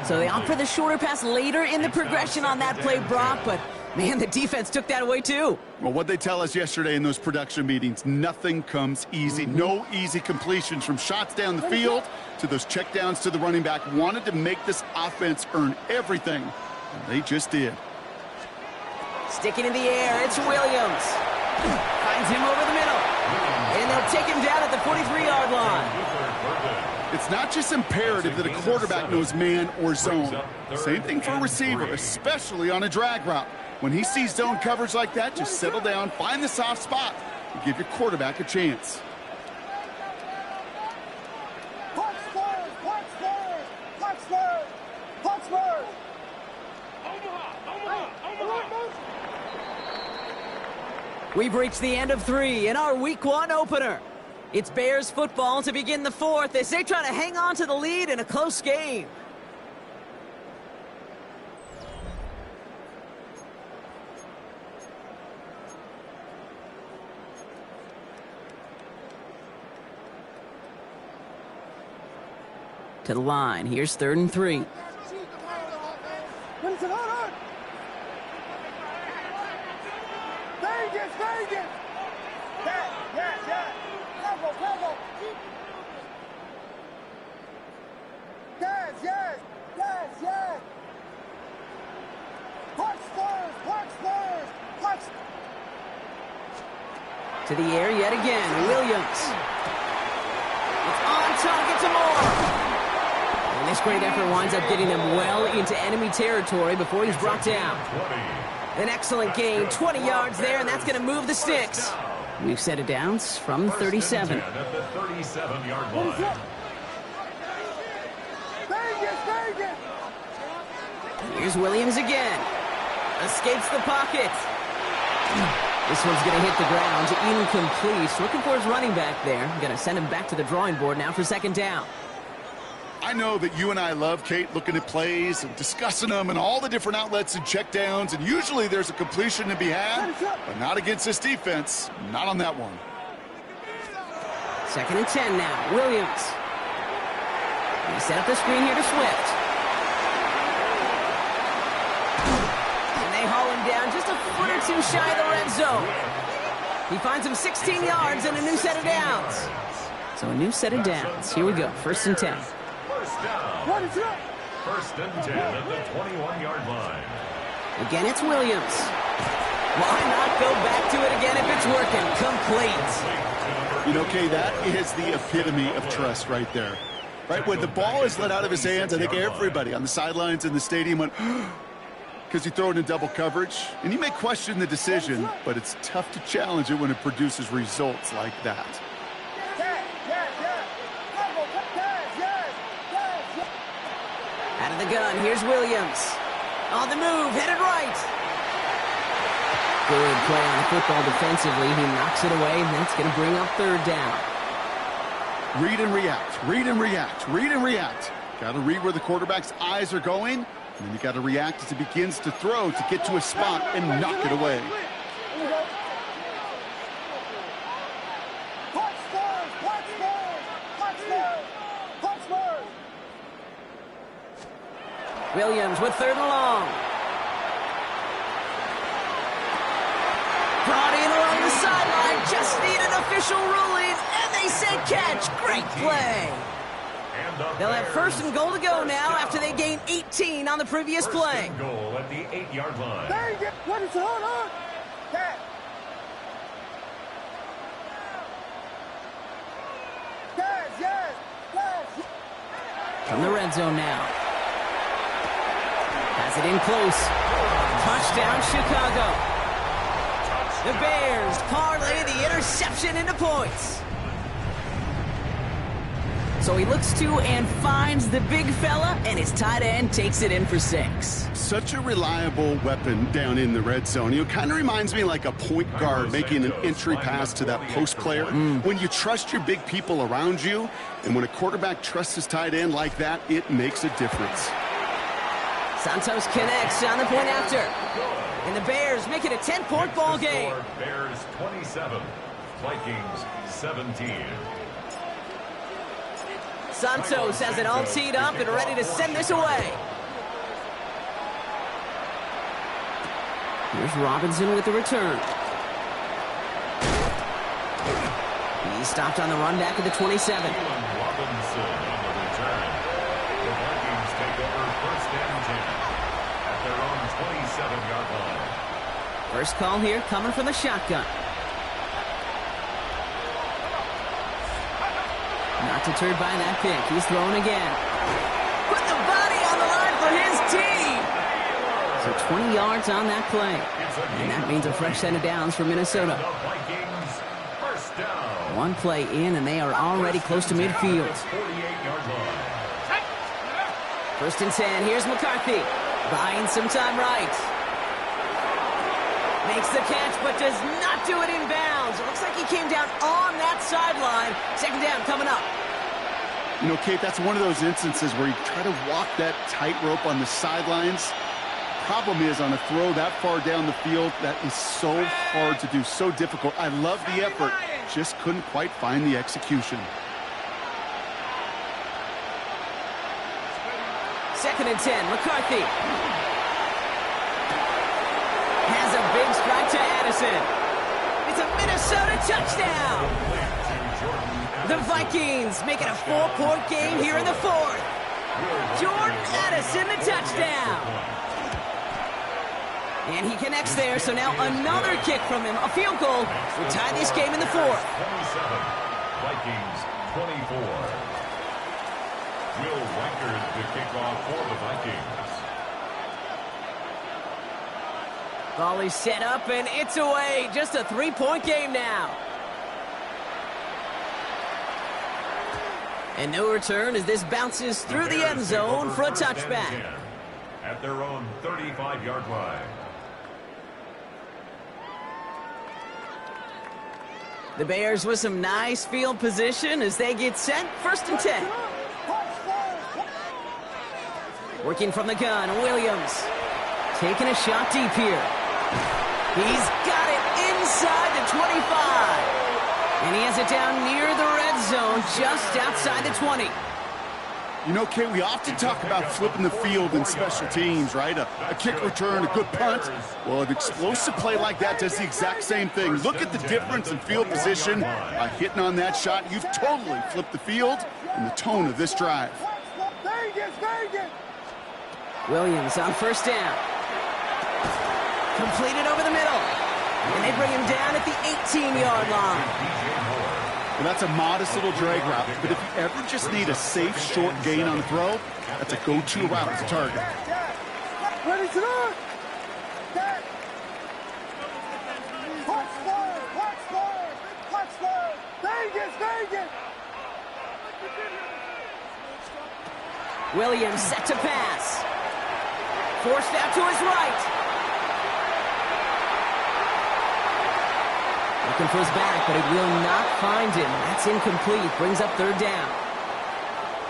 So they opt for the shorter pass later in the progression on that play, Brock, but man, the defense took that away too. Well, what they tell us yesterday in those production meetings, nothing comes easy. No easy completions from shots down the field to those checkdowns to the running back. Wanted to make this offense earn everything, and they just did. Sticking in the air, it's Williams. Finds him over the middle. And they'll take him down at the 43-yard line. It's not just imperative that a quarterback knows man or zone. Same thing for a receiver, especially on a drag route. When he sees zone coverage like that, just settle down, find the soft spot, and give your quarterback a chance. We've reached the end of 3 in our Week 1 opener. It's Bears football to begin the 4th as they try to hang on to the lead in a close game. To the line, here's 3rd and 3. To the air yet again, Williams. It's on target to Moore. And this great effort winds up getting them well into enemy territory before he's brought down. An excellent gain, 20 yards there, and that's going to move the sticks. We've set it down from the 37. At the 37-yard line. Here's Williams again. Escapes the pocket. This one's going to hit the ground, incomplete. Looking for his running back there. Going to send him back to the drawing board now for 2nd down. I know that you and I love, Kate, looking at plays and discussing them and all the different outlets and checkdowns, and usually there's a completion to be had, but not against this defense. Not on that one. 2nd and 10 now. Williams. He set up the screen here to Swift. They haul him down just a foot or two shy of the red zone. He finds him 16 yards and a new set of downs. So a new set of downs. Here we go. 1st and 10. 1st and 10 at the 21-yard line. Again, it's Williams. Why not go back to it again if it's working? Complete. You know, Kay, that is the epitome of trust right there. Right, when the ball is let out of his hands, I think everybody on the sidelines in the stadium went, because you throw it in double coverage. And you may question the decision, but it's tough to challenge it when it produces results like that. Out of the gun, here's Williams. On the move, headed right. Good play on the football defensively. He knocks it away, and that's going to bring up third down. Read and react, read and react, read and react. Got to read where the quarterback's eyes are going, and then you got to react as he begins to throw to get to a spot and knock it away. Williams with third and long. Brought in along the sideline, just need an official ruling, and they say catch. Great play. They'll have first and goal to go now after they gain 18 on the previous play. First and goal at the 8-yard line. What is it? Hold on. Catch. Yes. From the red zone now. Has it in close. Touchdown, Chicago. The Bears parlay the interception into points. So he looks to and finds the big fella, and his tight end takes it in for 6. Such a reliable weapon down in the red zone. You know, kind of reminds me like a point guard making an entry pass to that post player. When you trust your big people around you, and when a quarterback trusts his tight end like that, it makes a difference. Santos connects on the point after. And the Bears make it a 10-point ball game. Bears 27, Vikings 17. Santos has it all teed up and ready to send this away. Here's Robinson with the return. He stopped on the run back at the 27. Robinson on the return. The Vikings take over first and 10 at their own 27-yard line. First call here coming from the shotgun. Not deterred by that pick. He's throwing again. Put the body on the line for his team. So 20 yards on that play. And that means a fresh set of downs for Minnesota. The Vikings first down. One play in, and they are already close to midfield. 48-yard line. First and 10. Here's McCarthy. Buying some time right. Makes the catch, but does not do it in bounds. It looks like he came down on that sideline. Second down coming up. You know, Kate, that's one of those instances where you try to walk that tightrope on the sidelines. Problem is, on a throw that far down the field, that is so hard to do, so difficult. I love the effort, just couldn't quite find the execution. Second and 10, McCarthy. Has a big strike to Addison. It's a Minnesota touchdown. The Vikings make it a 4-point game here in the fourth. Jordan Addison, the touchdown. And he connects there, so now another kick from him. A field goal will tie this game in the fourth. 27, Vikings 24. Will Reichard the kickoff for the Vikings. Ball is set up, and it's away. Just a 3-point game now. And no return as this bounces through the end zone for a touchback. At their own 35-yard line. The Bears with some nice field position as they get set. First and 10. Working from the gun, Williams. Taking a shot deep here. He's got it inside the 25. And he has it down near the red zone, just outside the 20. You know, Kate, we often talk about flipping the field in special teams, right? A kick return, a good punt. Well, an explosive play like that does the exact same thing. Look at the difference in field position. By hitting on that shot, you've totally flipped the field and the tone of this drive. Williams on first down. Completed over the middle. And they bring him down at the 18-yard line. Well, that's a modest little drag route, but if you ever just need a safe, short gain on the throw, that's a go-to route to target. Ready to go! Vegas! Williams set to pass. Forced out to his right. Looking for his back, but it will not find him. That's incomplete. Brings up third down.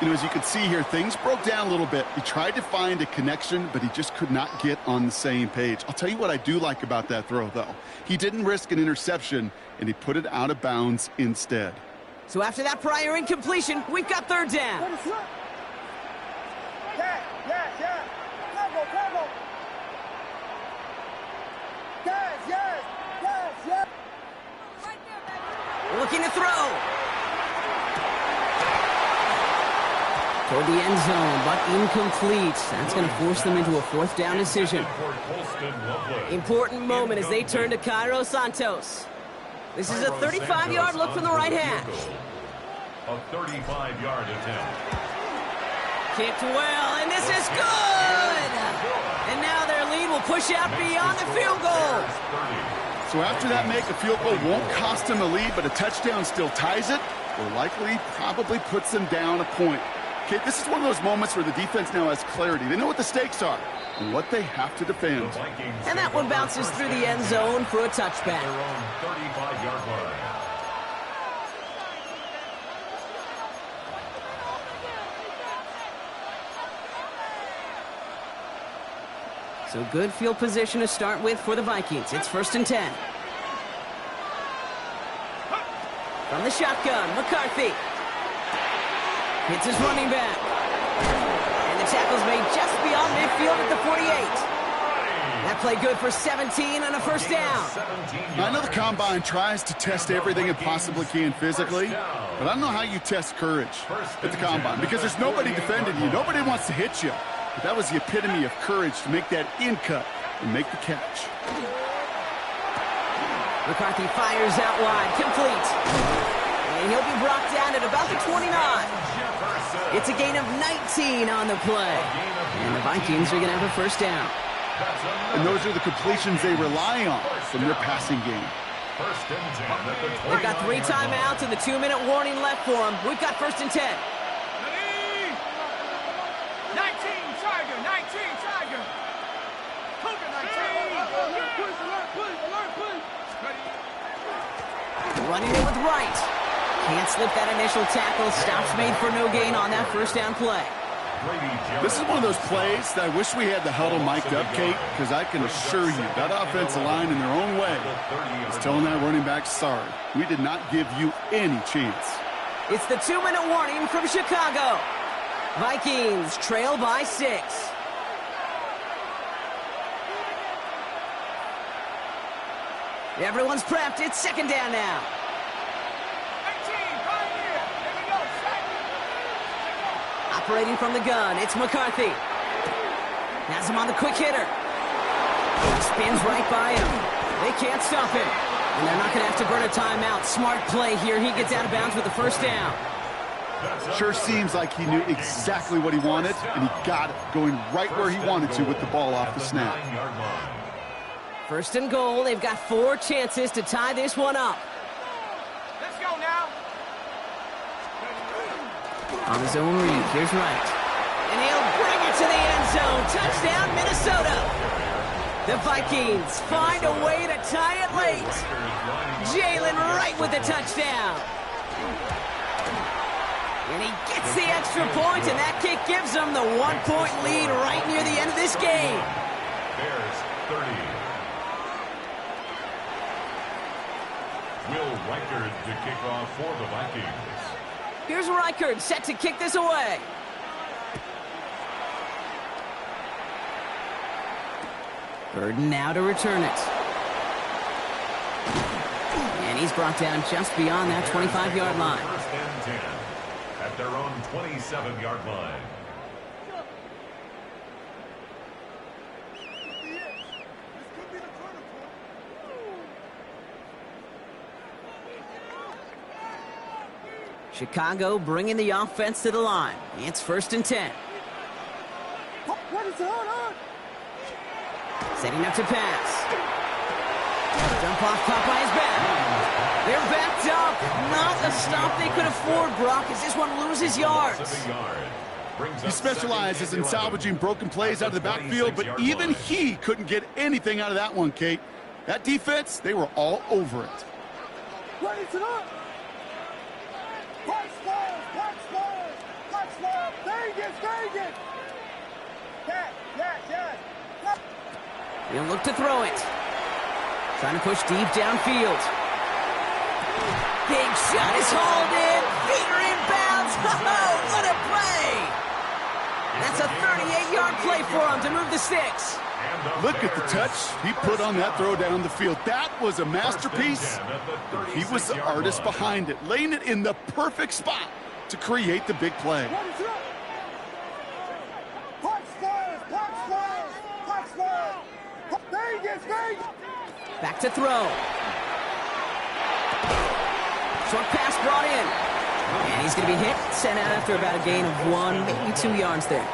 You know, as you can see here, things broke down a little bit. He tried to find a connection, but he just could not get on the same page. I'll tell you what I do like about that throw, though. He didn't risk an interception, and he put it out of bounds instead. So after that prior incompletion, we've got third down. Yeah. Combo. Yes. Looking to throw. Toward the end zone, but incomplete. That's going to force them into a fourth down decision. Important moment as they turn to Cairo Santos. This is a 35-yard look from the right hash. A 35-yard attempt. Kicked well, and this is good! And now their lead will push out beyond the field goal. So after that make, a field goal won't cost him a lead, but a touchdown still ties it, or likely probably puts them down a point. Okay, this is one of those moments where the defense now has clarity. They know what the stakes are and what they have to defend. And that one bounces through the end zone for a touchback. Their own 35-yard line. So good field position to start with for the Vikings. It's 1st and 10. From the shotgun, McCarthy. Hits his running back. And the tackle's made just beyond midfield at the 48. That play good for 17 and a first down. I know the Combine tries to test everything it possibly can physically, but I don't know how you test courage at the Combine because there's nobody defending you. Nobody wants to hit you. But that was the epitome of courage to make that in cut and make the catch. McCarthy fires out wide, complete. And he'll be brought down at about the 29. It's a gain of 19 on the play. And the Vikings are going to have a first down. And those are the completions they rely on from their passing game. They've got 3 timeouts and the 2-minute warning left for them. We've got 1st and 10. 19 Tiger. Cougar 19. Running it with right. Can't slip that initial tackle. Stops made for no gain on that first down play. This is one of those plays that I wish we had the huddle mic'd up, Kate, because I can assure you that offensive line in their own way is telling that running back, sorry, we did not give you any chance. It's the 2-minute warning from Chicago. Vikings trail by 6. Everyone's prepped. It's 2nd down now. 18, right here. Here we go. Operating from the gun, it's McCarthy. Has him on the quick hitter. Spins right by him. They can't stop him. And they're not going to have to burn a timeout. Smart play here. He gets out of bounds with the first down. Sure seems like he knew exactly what he wanted, and he got it, going right where he wanted to with the ball off the snap. 1st and goal. They've got 4 chances to tie this one up. Let's go now. On his own read, here's Wright. And he'll bring it to the end zone. Touchdown, Minnesota. The Vikings find a way to tie it late. Jalen Wright with the touchdown. And he gets the extra point, and that kick gives them the 1-point lead right near the end of this game. Bears 30. Will Reichard to kick off for the Vikings. Here's Reichard set to kick this away. Burden now to return it. And he's brought down just beyond that 25-yard line. 1st and 10 at their own 27-yard line. Chicago bringing the offense to the line. It's 1st and 10. Setting up to pass. Jump off Popeye's back. They're backed up. Not the stop they could afford, Brock, as this one loses yards. He specializes in salvaging broken plays out of the backfield, but even he couldn't get anything out of that one, Kate. That defense, they were all over it. He'll look to throw it. Trying to push deep downfield. Big shot is hauled in. Peter inbounds. Oh, what a play! That's a 38-yard play for him to move the sticks. Look at the touch he put on that throw down the field. That was a masterpiece. He was the artist behind it, laying it in the perfect spot to create the big play. Back to throw. Short pass brought in. And he's going to be hit, sent out after about a gain of 1, maybe 2 yards there.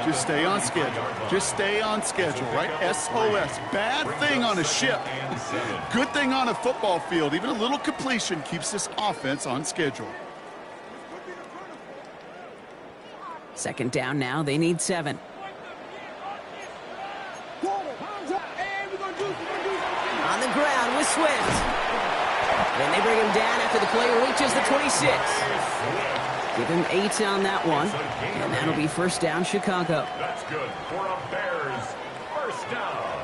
Just stay on schedule. Just stay on schedule, right? SOS. Bad thing on a ship. Good thing on a football field. Even a little completion keeps this offense on schedule. 2nd down now. They need 7. On the ground with Swift. And they bring him down after the play reaches the 26. Give him 8 on that one. And that'll be 1st down, Chicago. That's good for a Bears 1st down.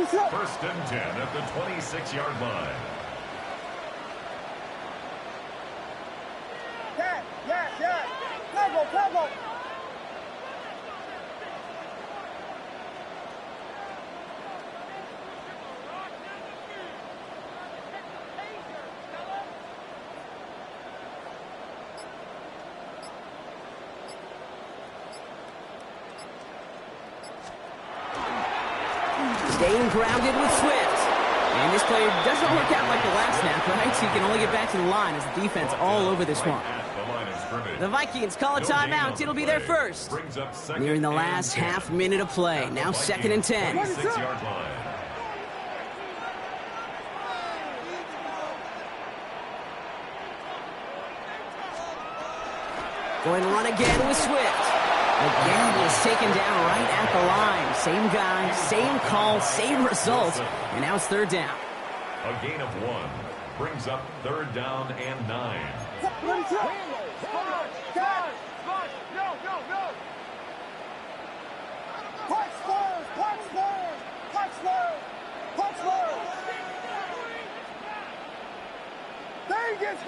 1st and 10 at the 26-yard line. Cover. Staying grounded with Swift. And this play doesn't work out like the last snap, right? So you can only get back to the line as the defense all over this one. The Vikings call a timeout. It'll be their first. Nearing the last half minute of play. Now 2nd and 10. Going to run again with Swift. Again, is taken down right at the line. Same guy, same call, same result. And now it's 3rd down. A gain of 1 brings up 3rd down and 9. Vegas!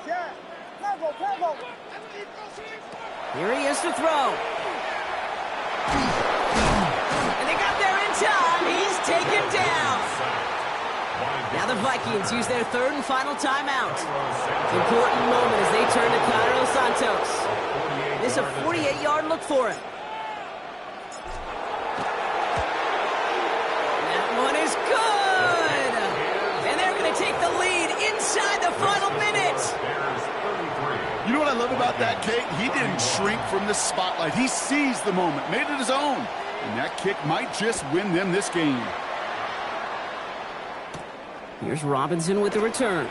Yeah. Cover. Here he is to throw. And they got there in time. He's taken down. Now the Vikings use their 3rd and final timeout. Important moment as they turn to Cairo Santos. This is a 48-yard look for him. That one is good. And they're going to take the lead inside the final minute. You know what I love about that, Kate? He didn't shrink from the spotlight. He seized the moment, made it his own. And that kick might just win them this game. Here's Robinson with the return.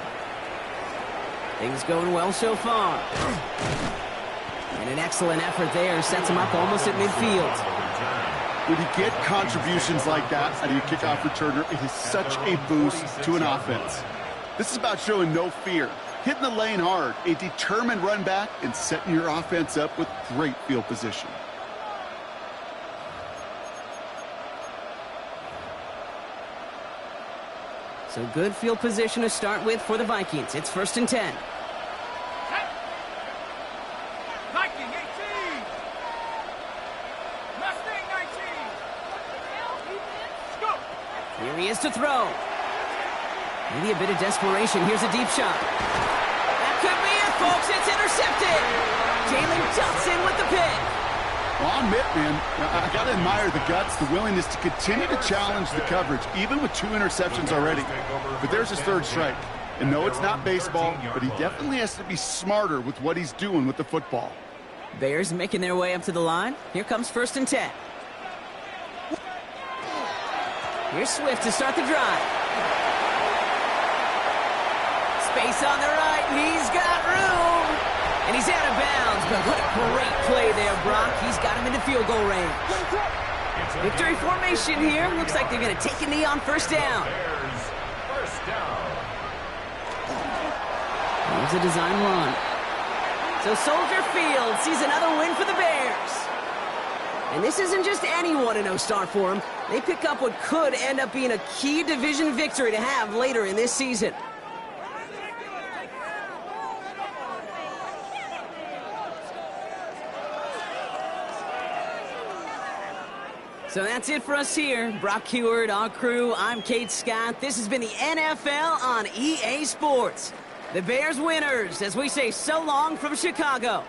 Things going well so far. And an excellent effort there sets him up almost at midfield. When you get contributions like that out of your kickoff returner, it is such a boost to an offense. This is about showing no fear, hitting the lane hard, a determined run back, and setting your offense up with great field position. So good field position to start with for the Vikings. It's 1st and 10. Viking 18. Mustang 19. Go. Here he is to throw. Maybe a bit of desperation. Here's a deep shot. That could be it, folks. It's intercepted. Jalen Johnson with the pick. Well, I'll admit, man, I got to admire the guts, the willingness to continue to challenge the coverage, even with 2 interceptions already. But there's his third strike. And no, it's not baseball, but he definitely has to be smarter with what he's doing with the football. Bears making their way up to the line. Here comes 1st and 10. Here's Swift to start the drive. Space on the right. He's got room. And he's out of bounds. But what a great play there, Brock. He's got him into field goal range. Victory formation here. Looks like they're going to take a knee on 1st down. First down. Here's a design run. So Soldier Field sees another win for the Bears. And this isn't just any 1-0 start for them. They pick up what could end up being a key division victory to have later in this season. So that's it for us here. Brock Heward, our crew, I'm Kate Scott. This has been the NFL on EA Sports. The Bears winners, as we say so long from Chicago.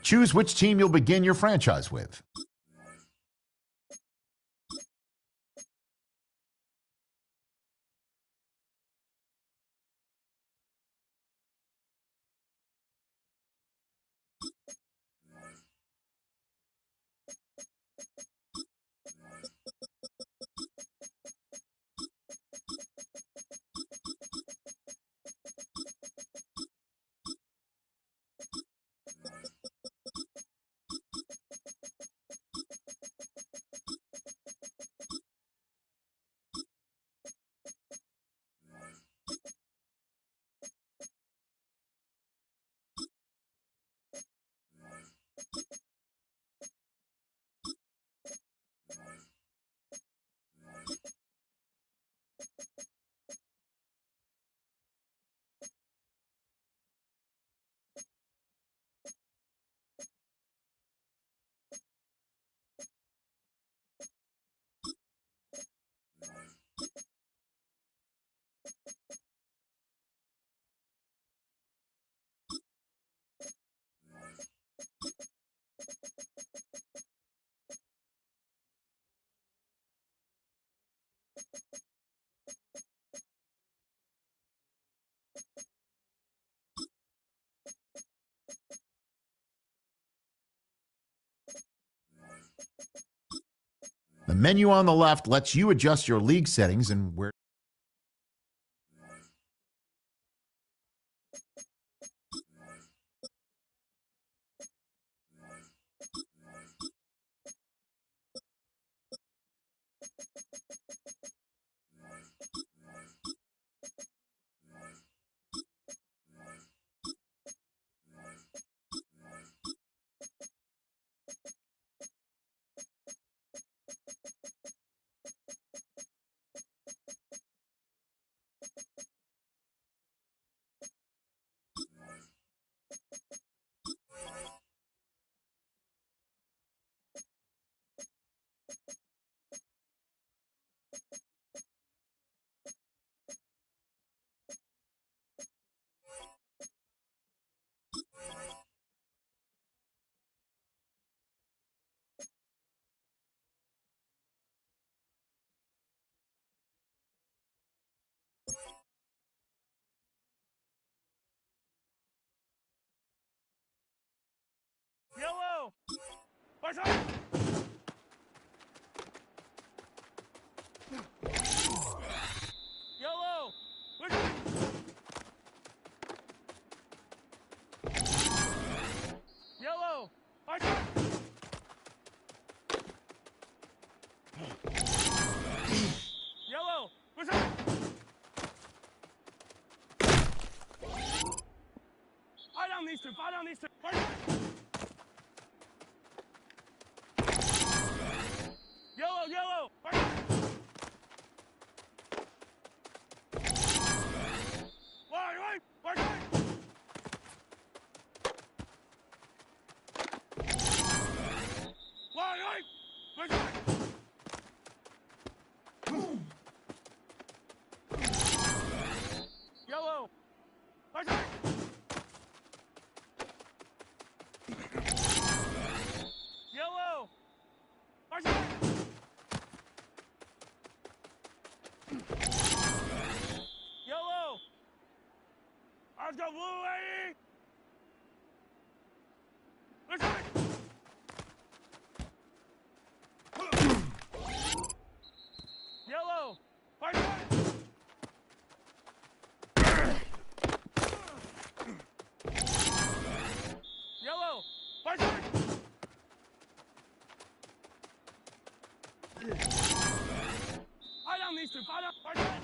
Choose which team you'll begin your franchise with. The menu on the left lets you adjust your league settings and where. Yellow! Watch out! Yellow! Watch out! Yellow! Watch out! Yellow! Watch out! Fight on these two! Fight on these two! Watch out! Yellow, yellow! Watch out! Wait! Watch out! Wait! Watch out! Yellow! Watch out! Yellow! Watch out! Yellow! Let's go, blue lady! Let's go! Yellow! Watch out! Yellow! Watch out! Fight on these two! Fight on! Watch out!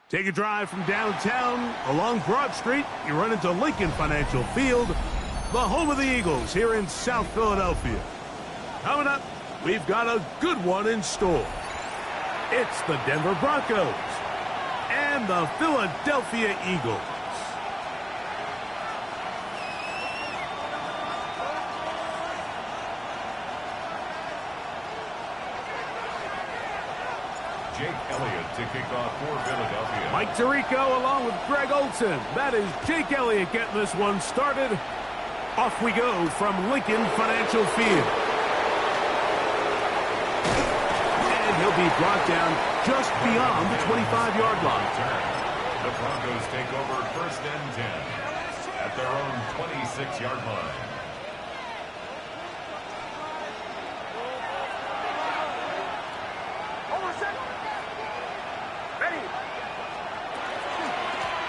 Take a drive from downtown along Broad Street. You run into Lincoln Financial Field, the home of the Eagles here in South Philadelphia. Coming up, we've got a good one in store. It's the Denver Broncos and the Philadelphia Eagles. Jake Elliott to kick off for Philadelphia. Mike Tirico along with Greg Olson. That is Jake Elliott getting this one started. Off we go from Lincoln Financial Field. And he'll be brought down just beyond the 25-yard line. The Broncos take over 1st and 10 at their own 26-yard line.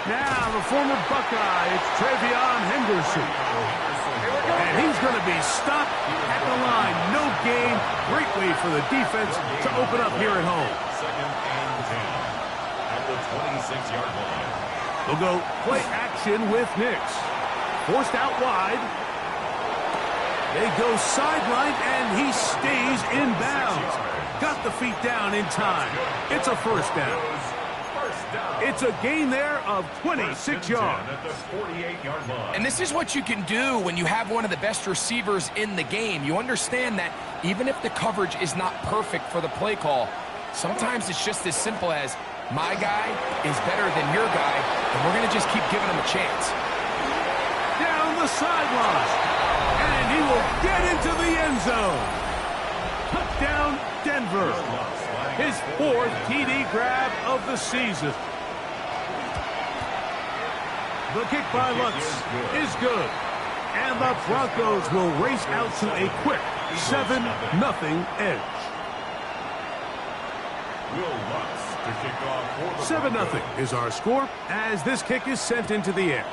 Now the former Buckeye, it's Travion Henderson. And he's going to be stopped at the line. No gain. Great way for the defense to open up here at home. 2nd and 10 at the 26-yard line. They'll go play action with Nix. Forced out wide. They go sideline, and he stays in bounds. Got the feet down in time. It's a first down. It's a gain there of 26 yards. At the 48-yard line. And this is what you can do when you have one of the best receivers in the game. You understand that even if the coverage is not perfect for the play call, sometimes it's just as simple as my guy is better than your guy, and we're going to just keep giving him a chance. Down the sideline. And he will get into the end zone. Touchdown, Denver. His 4th TD grab of the season. The kick by Lutz is good. And the Broncos will race out to a quick 7-0 edge. Will Lutz to kick off for the 7-0 is our score as this kick is sent into the air.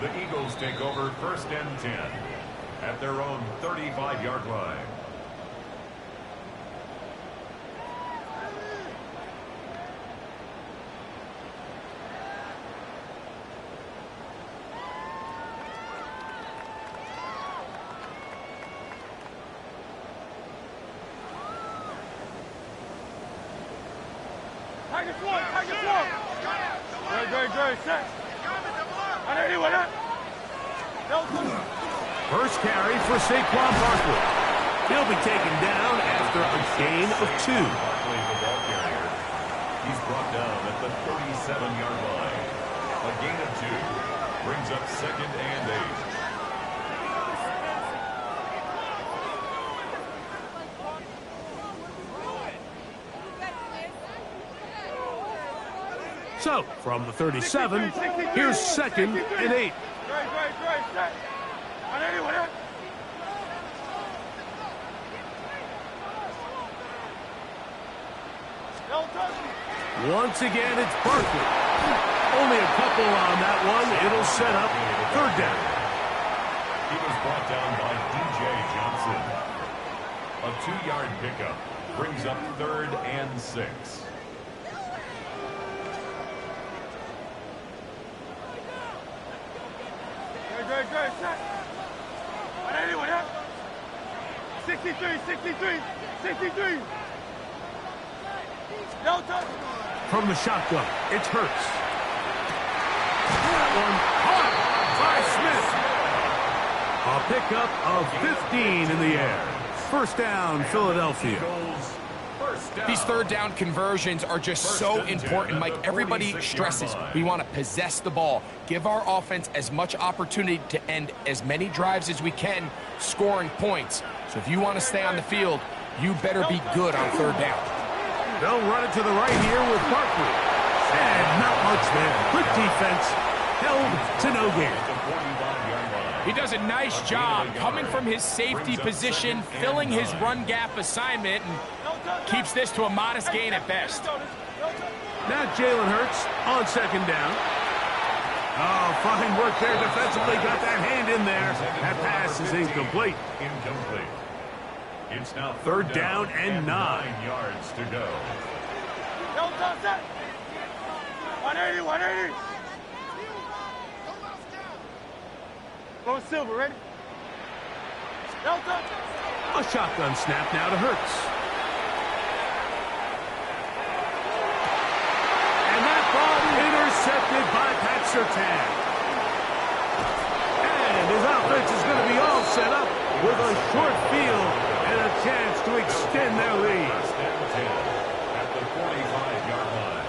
The Eagles take over 1st and 10 at their own 35-yard line. Tiger slow, Tiger slow. Good, set. On anyone, huh? First carry for Saquon Barkley. He'll be taken down after a gain of 2. Barkley, the ball carrier. He's brought down at the 37-yard line. A gain of 2 brings up 2nd and 8. So, from the 37, here's 2nd and 8. Great, set. On anyone, huh? Once again, it's Barkley. Only a couple on that one. It'll set up 3rd down. He was brought down by DJ Johnson. A 2-yard pickup brings up 3rd and 6. Great, set. On anyone, huh? 63. No touch. From the shotgun, it's Hurts. That one caught by Smith. A pickup of 15 in the air. First down, Philadelphia. These 3rd down conversions are just so important, Mike. Everybody stresses we want to possess the ball, give our offense as much opportunity to end as many drives as we can, scoring points. So if you want to stay on the field, you better be good on 3rd down. They'll run it to the right here with Barkley. And not much there. Quick defense. Held to no gain. He does a nice job coming from his safety position, filling his run gap assignment, and keeps this to a modest gain at best. Now Jalen Hurts on 2nd down. Oh, fine work there defensively. Got that hand in there. That pass is incomplete. It's now 3rd down and 9. 9 yards to go. No touch. 180. Go Silver, ready? No touch. A shotgun snap now to Hurts. And that ball intercepted by Pat Surtain. And his offense is going to be all set up with a short field and a chance to extend their lead. First and 10 at the 45-yard line.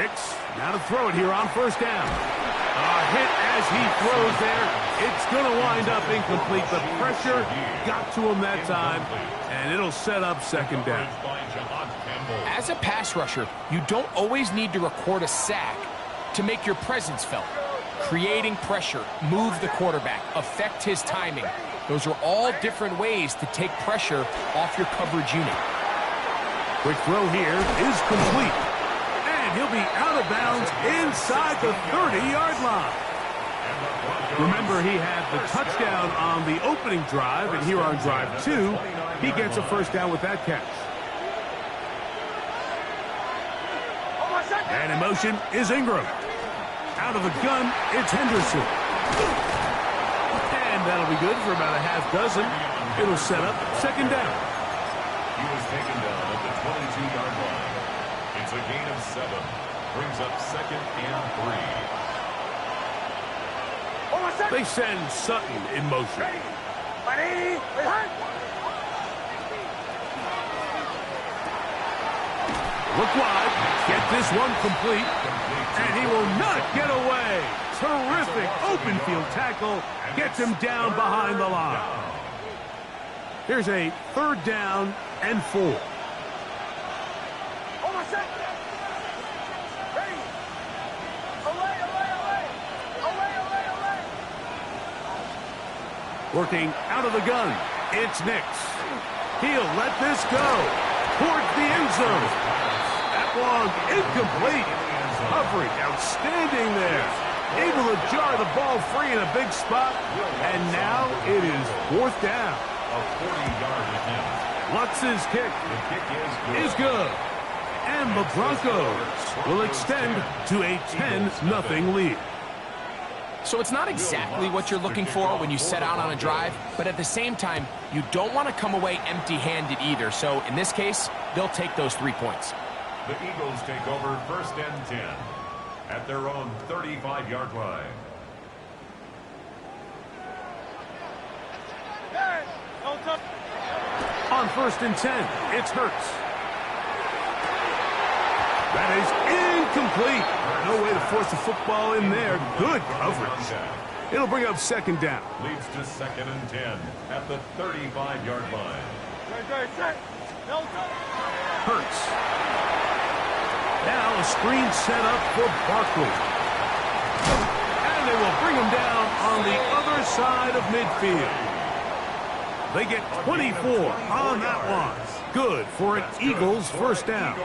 Nix now to throw it here on 1st down. A hit as he throws there. It's going to wind up incomplete. The pressure got to him that time, and it'll set up 2nd down. As a pass rusher, you don't always need to record a sack to make your presence felt. Creating pressure, move the quarterback, affect his timing. Those are all different ways to take pressure off your coverage unit. Quick throw here is complete. And he'll be out of bounds inside the 30-yard line. Remember, he had the touchdown on the opening drive, and here on drive 2, he gets a 1st down with that catch. And in motion is Ingram. Out of the gun, it's Henderson. And that'll be good for about a half dozen. It'll set up 2nd down. He was taken down at the 22-yard line. It's a gain of 7. Brings up 2nd and 3. They send Sutton in motion. Look wide. Get this one complete. And he will not get away. Terrific open field tackle. Gets him down behind the line. Here's a 3rd down and 4. Working out of the gun, it's Nix. He'll let this go towards the end zone. That one incomplete. Coverage outstanding there. Able to jar the ball free in a big spot. And now it is 4th down. A 40-yard attempt. Lutz's kick The kick is good. And the Broncos will extend to a 10-0 lead. So it's not exactly what you're looking for when you set out on a drive, but at the same time, you don't want to come away empty-handed either. So in this case, they'll take those 3 points. The Eagles take over 1st and 10 at their own 35-yard line. On 1st and 10, it's Hurts. That is incomplete. No way to force the football in there. Good coverage. It'll bring up 2nd down. Leads to 2nd and 10 at the 35-yard line. Hurts. Now a screen set up for Barkley. And they will bring him down on the other side of midfield. They get 24 on that one. Good for an Eagles 1st down.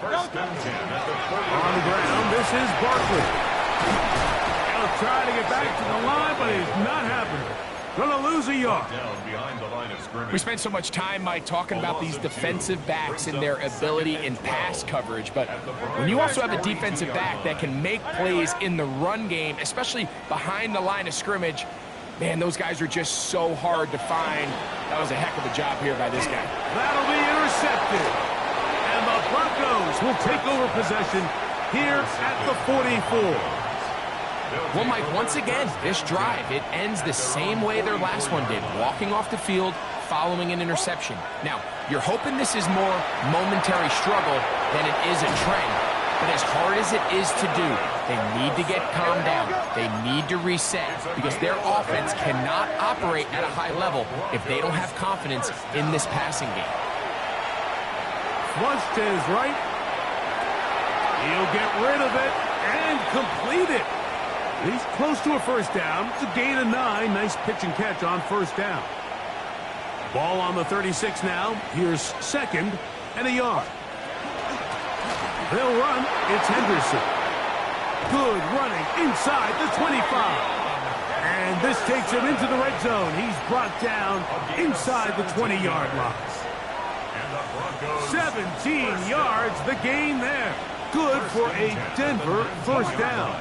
First and 10 at the 30. On the ground, this is Barkley. He'll try to get back to the line, but it's not happening. Gonna lose a yard. Down behind the line of scrimmage. We spent so much time, Mike, talking about these defensive backs and their ability in pass coverage, but when you also have a defensive back that can make plays in the run game, especially behind the line of scrimmage, man, those guys are just so hard to find. That was a heck of a job here by this guy. That'll be intercepted. And the Broncos will take over possession here at the 44. Well, Mike, once again, this drive, it ends the same way their last one did, walking off the field, following an interception. Now, you're hoping this is more momentary struggle than it is a trend. But as hard as it is to do, they need to get calmed down. They need to reset because their offense cannot operate at a high level if they don't have confidence in this passing game. Flushed to his right. He'll get rid of it and complete it. He's close to a 1st down. It's a gain of 9. Nice pitch and catch on 1st down. Ball on the 36 now. Here's 2nd and a yard. They'll run. It's Henderson. Good running inside the 25. And this takes him into the red zone. He's brought down inside the 20-yard line. 17 yards, the gain there. Good for a Denver 1st down.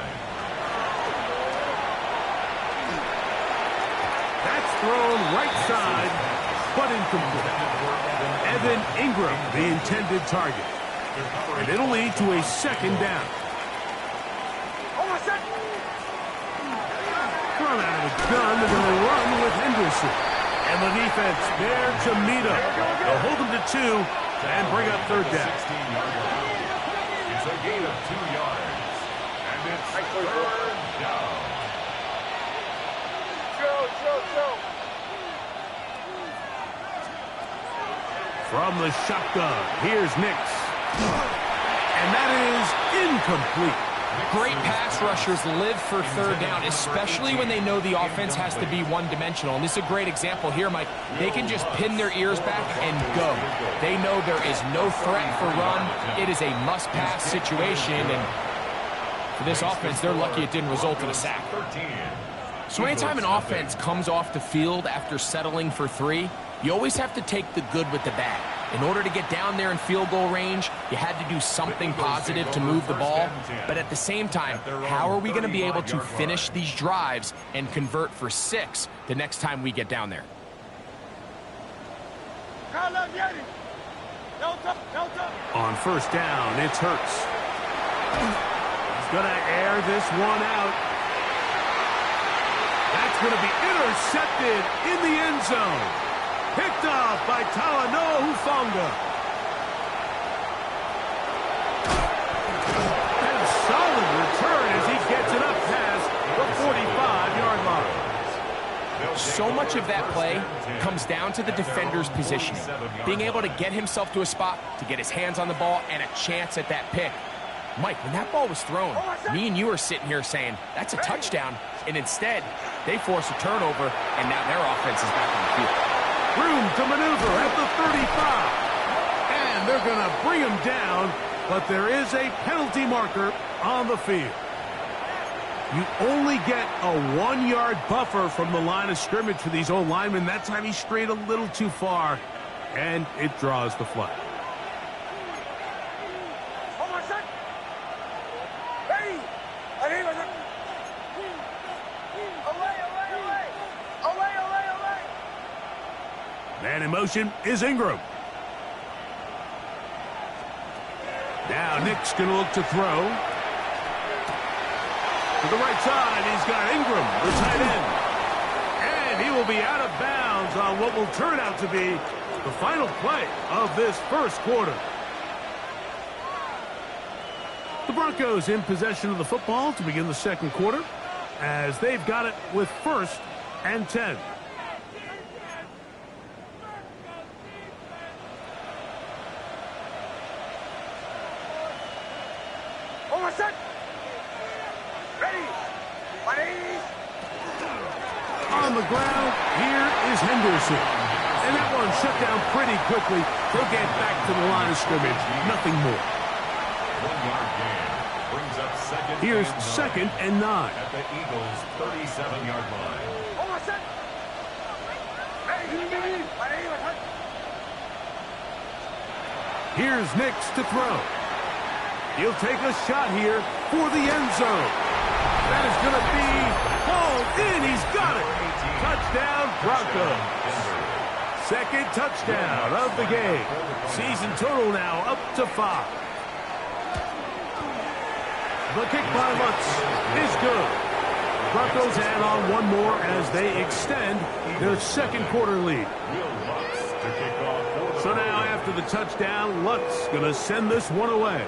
That's thrown right side, but incomplete. Evan Ingram, the intended target. And it'll lead to a 2nd down. Run out of the gun, they're going to run with Henderson. And the defense there to meet him. They'll hold him to 2 and bring up 3rd down. It's a gain of 2 yards. And it's 3rd down. From the shotgun, here's Nix. And that is incomplete. Great pass rushers live for 3rd down, especially when they know the offense has to be one-dimensional. And this is a great example here, Mike. They can just pin their ears back and go. They know there is no threat for run. It is a must-pass situation. And for this offense, they're lucky it didn't result in a sack. So anytime an offense comes off the field after settling for 3, you always have to take the good with the bad. In order to get down there in field goal range, you had to do something positive to move the ball. But at the same time, how are we going to be able to finish these drives and convert for 6 the next time we get down there? On 1st down, it's Hurts. He's going to air this one out. That's going to be intercepted in the end zone. Picked off by Talanoa Hufanga. And a solid return as he gets it up past the 45-yard line. So much of that play comes down to the defender's positioning. Being able to get himself to a spot, to get his hands on the ball, and a chance at that pick. Mike, when that ball was thrown, me and you are sitting here saying, that's a touchdown. And instead, they force a turnover, and now their offense is back on the field. Room to maneuver at the 35. And they're going to bring him down, but there is a penalty marker on the field. You only get a 1-yard buffer from the line of scrimmage for these old linemen. That time he strayed a little too far, and it draws the flag. Hey! And in motion is Ingram. Now Nick's going to look to throw. To the right side, he's got Ingram, the tight end. And he will be out of bounds on what will turn out to be the final play of this first quarter. The Broncos in possession of the football to begin the second quarter, as they've got it with 1st and 10. Over set. Ready. On the ground, here is Henderson. And that one shut down pretty quickly. He'll get back to the line of scrimmage. Nothing more. 1-yard gain. Brings up second. Here's and 2nd and 9. At the Eagles' 37-yard line. Over set. Ready. Here's Nix to throw. He'll take a shot here for the end zone. That is going to be hauled in. He's got it. Touchdown, Broncos. 2nd touchdown of the game. Season total now up to 5. The kick by Lutz is good. Broncos add on one more as they extend their second quarter lead. So now after the touchdown, Lutz going to send this one away.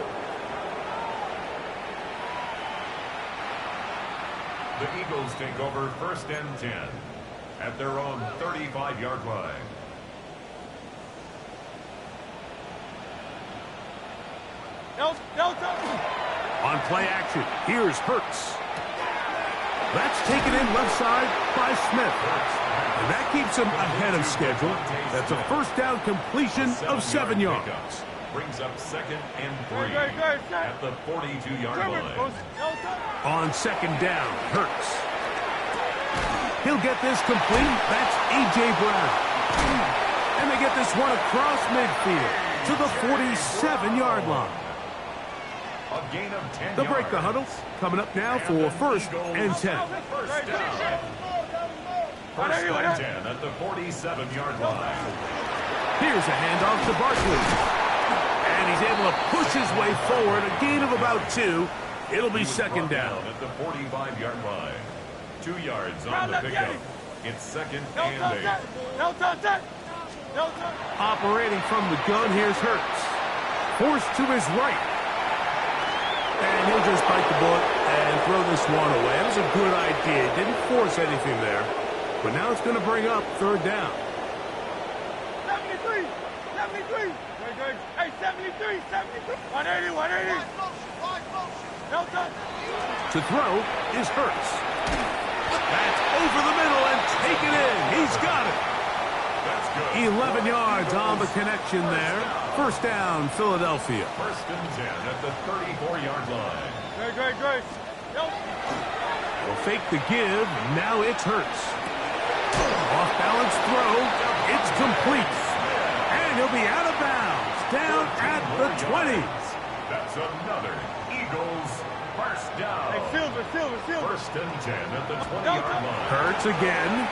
The Eagles take over 1st and 10 at their own 35-yard line. On play action, here's Hurts. That's taken in left side by Smith. And that keeps him ahead of schedule. That's a first down completion of 7 yards. Brings up 2nd and 3 at the 42-yard line. On 2nd down, Hurts. He'll get this complete. That's A.J. Brown. And they get this one across midfield to the 47-yard line. A gain of 10 They'll break the huddle. Coming up now for 1st and 10. First and 10 at the 47-yard line. Here's a handoff to Barkley. And he's able to push his way forward. A gain of about 2. It'll be 2nd down. At the 45-yard line. 2 yards on the pickup. It's 2nd and 8. Operating from the gun, here's Hurts. Forced to his right. And he'll just bite the bullet and throw this one away. That was a good idea. Didn't force anything there. But now it's going to bring up 3rd down. 73. Hey, 73. 180. To throw is Hurts. That's over the middle and taken in. He's got it. That's good. 11 yards on the connection there. 1st down, Philadelphia. 1st and 10 at the 34-yard line. Great. Will fake the give. Now it's Hurts. Off balance throw. It's complete. And he'll be out of bounds. Down at the 20. That's another Eagles first down. Hey, Silver. 1st and 10 at the 20-yard line. Hurts again.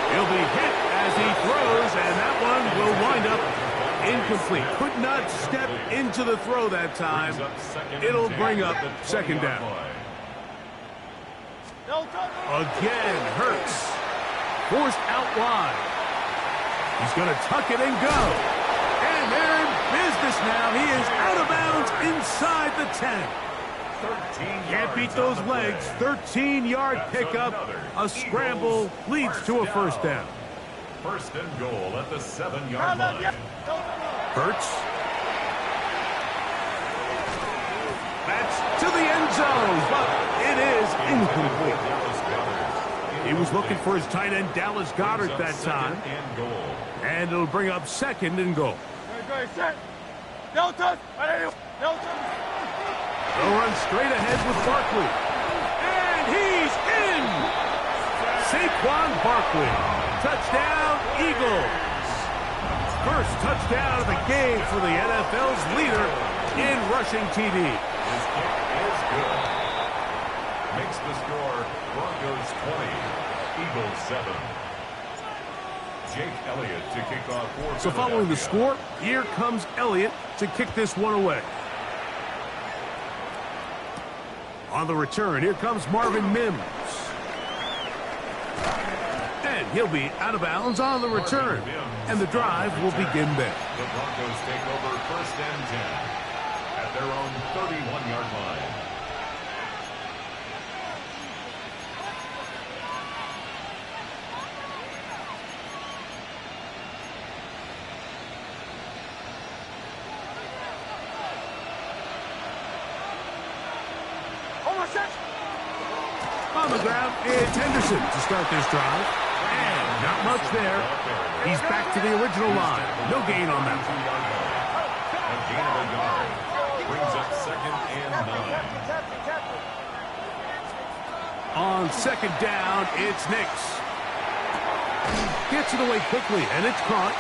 He'll be hit as he throws, and that one will wind up incomplete. Could not step into the throw that time. It'll bring up 2nd down. Again, Hurts. Forced out wide. He's going to tuck it and go. And they're in business now. He is out of bounds inside the 10. Can't beat those legs. 13-yard pickup. A scramble leads to a 1st down. 1st and goal at the 7-yard line. Hurts. That's to the end zone, but it is incomplete. He was looking for his tight end, Dallas Goedert, that time. And it'll bring up 2nd and goal. They'll run straight ahead with Barkley. And he's in! Saquon Barkley. Touchdown, Eagles. First touchdown of the game for the NFL's leader in rushing TD. His kick is good. Makes the score Broncos 20, Eagles 7. Jake Elliott to kick off for So following the score, here comes Elliott to kick this one away. On the return, here comes Marvin Mims. And he'll be out of bounds on the return. And the drive will begin there. The Broncos take over 1st and 10 at their own 31-yard line. On the ground, it's Henderson to start this drive. And not much there. He's back to the original line. No gain on that one. A gain of a yard brings up 2nd and 9. On 2nd down, it's Nix. Gets it away quickly, and it's caught.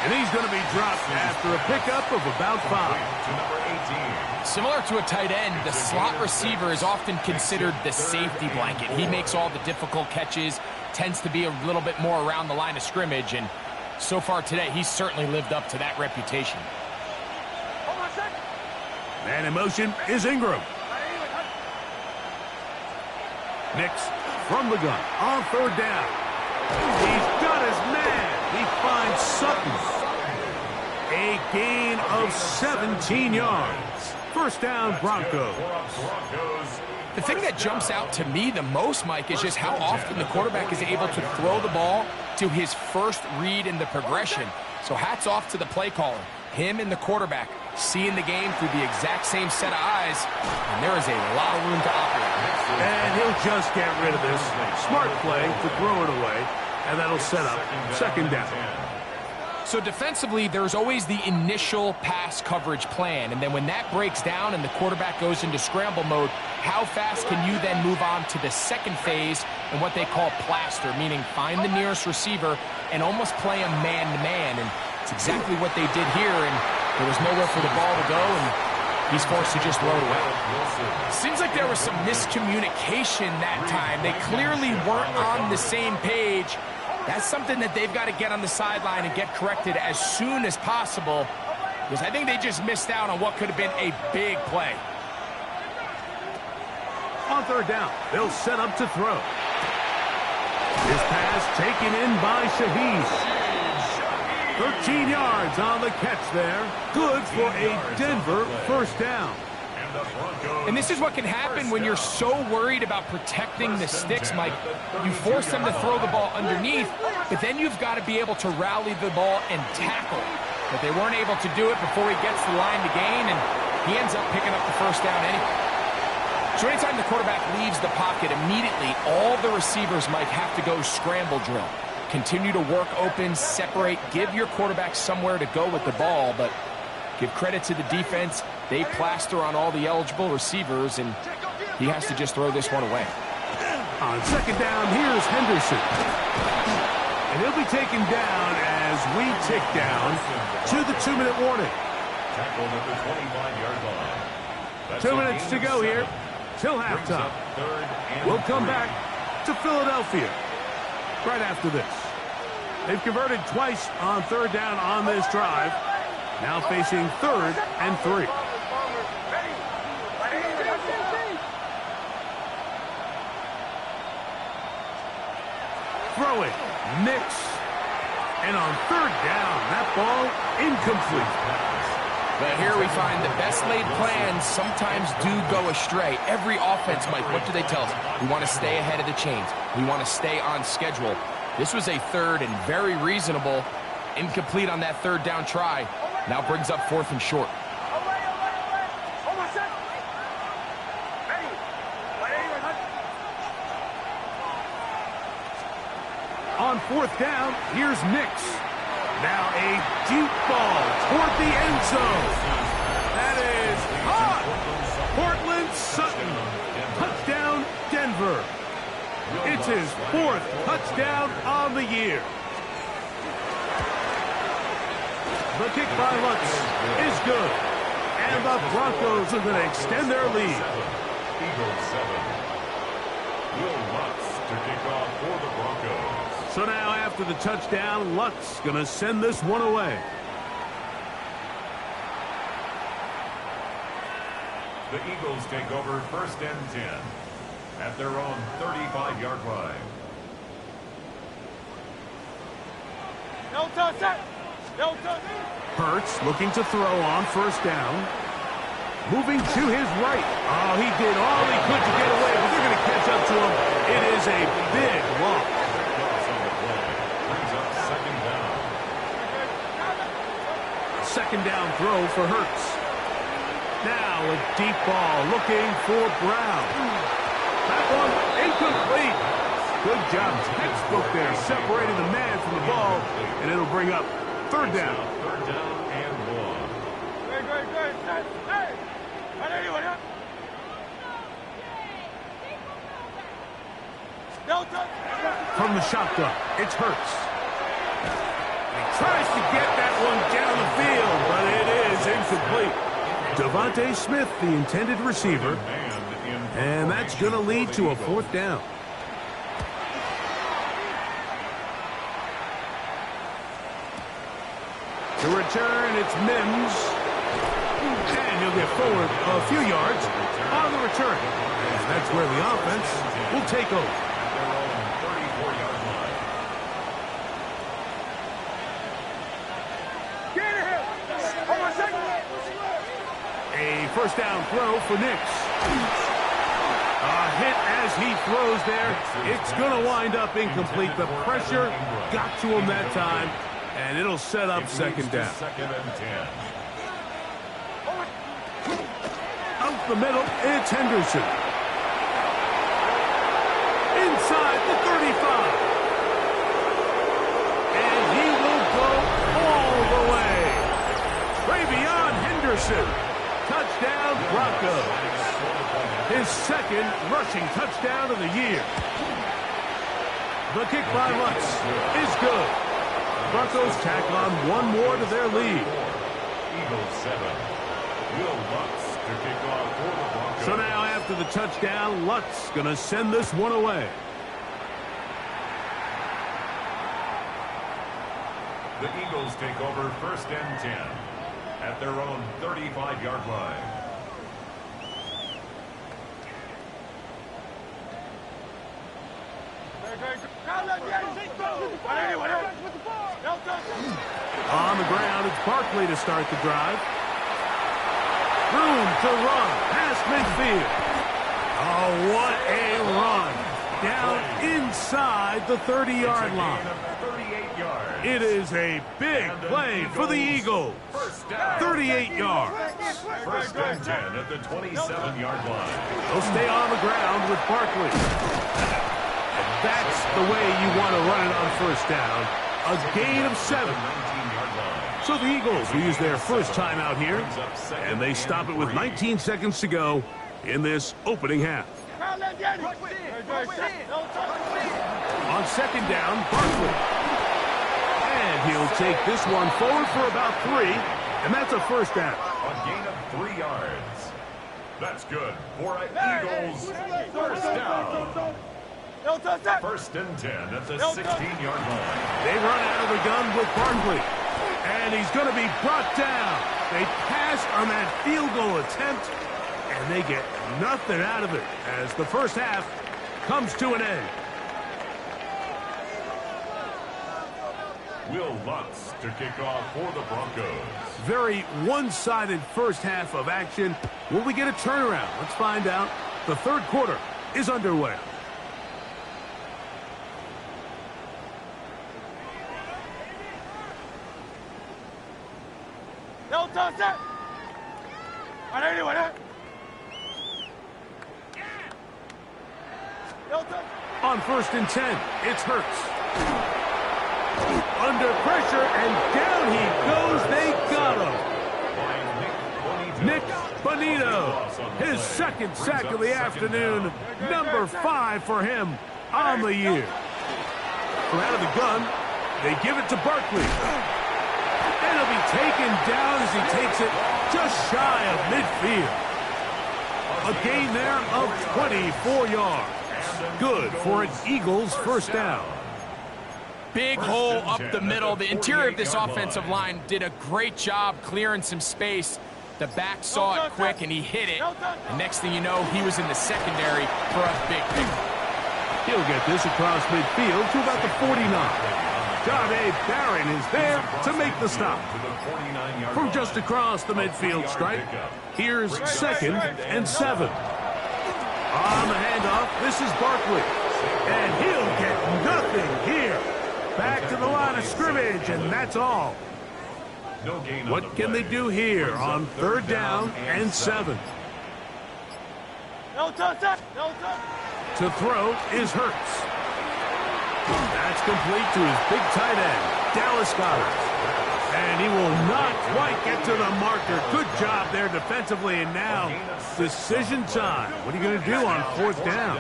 And he's going to be dropped after a pickup of about 5. To number 18. Similar to a tight end, the slot receiver is often considered the safety blanket. He makes all the difficult catches, tends to be a little bit more around the line of scrimmage, and so far today, he's certainly lived up to that reputation. Man in motion is Ingram. Nix from the gun on 3rd down. He's got his man. He finds Sutton. A gain of 17 yards. 1st down, Broncos. The thing that jumps out to me the most, Mike, is just how often the quarterback is able to throw the ball to his first read in the progression. So hats off to the play caller. Him and the quarterback seeing the game through the exact same set of eyes, and there is a lot of room to operate. And he'll just get rid of this. Smart play to throw it away, and that'll set up 2nd down. So defensively, there's always the initial pass coverage plan, and then when that breaks down and the quarterback goes into scramble mode, how fast can you then move on to the 2nd phase and what they call plaster, meaning find the nearest receiver and almost play him man-to-man, and it's exactly what they did here, and there was nowhere for the ball to go, and he's forced to just throw it away. Seems like there was some miscommunication that time. They clearly weren't on the same page. That's something that they've got to get on the sideline and get corrected as soon as possible, because I think they just missed out on what could have been a big play. On 3rd down, they'll set up to throw. This pass taken in by Shaheed. 13 yards on the catch there. Good for a Denver 1st down. And this is what can happen when you're so worried about protecting the sticks, Mike. You force them to throw the ball underneath, but then you've got to be able to rally the ball and tackle. But they weren't able to do it before he gets the line to gain, and he ends up picking up the 1st down anyway. So anytime the quarterback leaves the pocket, immediately all the receivers, Mike, have to go scramble drill. Continue to work open, separate, give your quarterback somewhere to go with the ball, but give credit to the defense. They plaster on all the eligible receivers, and he has to just throw this one away. On 2nd down, here's Henderson. And he'll be taken down as we tick down to the 2-minute warning. Tackled at the 25-yard line. 2 minutes to go here till halftime. We'll come back to Philadelphia right after this. They've converted twice on 3rd down on this drive. Now facing 3rd and 3. Throwing, Nix. And on 3rd down, that ball incomplete. But here we find the best laid plans sometimes do go astray. Every offense, Mike, what do they tell us? We want to stay ahead of the chains. We want to stay on schedule. This was a 3rd and very reasonable. Incomplete on that 3rd down try. Now brings up 4th and short. On 4th down, here's Nix. Now a deep ball toward the end zone. That is caught. Portland Sutton. Touchdown, Denver. It's his 4th touchdown on the year. The kick by Lutz is good. And the Broncos are going to extend their lead. Eagles 7. Will Lutz to kick off for the Broncos. So now after the touchdown, Luck's going to send this one away. The Eagles take over 1st and 10 at their own 35-yard line. Hurts looking to throw on 1st down. Moving to his right. Oh, he did all he could to get away, but they're going to catch up to him. It is a big loss. Brings up 2nd down. 2nd down throw for Hurts. Now a deep ball looking for Brown. That one incomplete. Good job, textbook there, separating the man from the ball, and it'll bring up 3rd down. 3rd down and 1. From the shotgun, it's Hurts. He tries to get that one down the field, but it is incomplete. Devontae Smith, the intended receiver, and that's going to lead to a 4th down. To return, it's Mims. And he'll get forward a few yards on the return. And that's where the offense will take over. Their own 34-yard line. A 1st down throw for Nix. A hit as he throws there. It's going to wind up incomplete. The pressure got to him that time, and it'll set up 2nd down. 2nd and 10. Out the middle, it's Henderson. Inside the 35. And he will go all the way. Travion Henderson. Touchdown, Broncos. His 2nd rushing touchdown of the year. The kick by Lutz is good. Broncos tack on one more to their lead. Eagles 7. Will Lutz to kick off for the Broncos. So now after the touchdown, Lutz going to send this one away. The Eagles take over 1st and 10 at their own 35-yard line. On the ground, it's Barkley to start the drive. Room to run past midfield. Oh, what a run. Down inside the 30-yard line. 38 yards. It is a big play for the Eagles. 38 yards. 1st and 10 at the 27-yard line. They'll stay on the ground with Barkley. And that's the way you want to run it on 1st down. A gain of 7. 19-yard line. So the Eagles will use their first timeout here, and they stop it with 19 seconds to go in this opening half. On 2nd down, Barkley. And he'll take this one forward for about 3, and that's a 1st down. A gain of 3 yards. That's good for Eagles. 1st down. 1st and 10 at the 16-yard line. They run out of the gun with Barkley. And he's going to be brought down. They pass on that field goal attempt, and they get nothing out of it as the first half comes to an end. Will Lutz to kick off for the Broncos. Very one-sided first half of action. Will we get a turnaround? Let's find out. The 3rd quarter is underway. On 1st and 10, it's Hurts. Under pressure, and down he goes. They got him. Nick Bonito, his 2nd sack of the afternoon. Number 5 for him on the year. From out of the gun, they give it to Barkley. And he'll be taken down as he takes it just shy of midfield. A gain there of 24 yards. Good for an Eagles 1st down. big hole up the middle. The interior of this offensive line did a great job clearing some space. The back saw it quick, and he hit it. And next thing you know, he was in the secondary for a big pickup. He'll get this across midfield to about the 49. Jahdae Barron is there to make the stop. From just across the midfield stripe, here's 2nd and 7. On the handoff, this is Barkley. And he'll get nothing here. Back to the line of scrimmage, and that's all. What can they do here on 3rd down and 7? To throw is Hurts. That's complete to his big tight end, Dallas Goedert. And he will not quite get to the marker. Good job there defensively, and now decision time. What are you going to do on 4th down?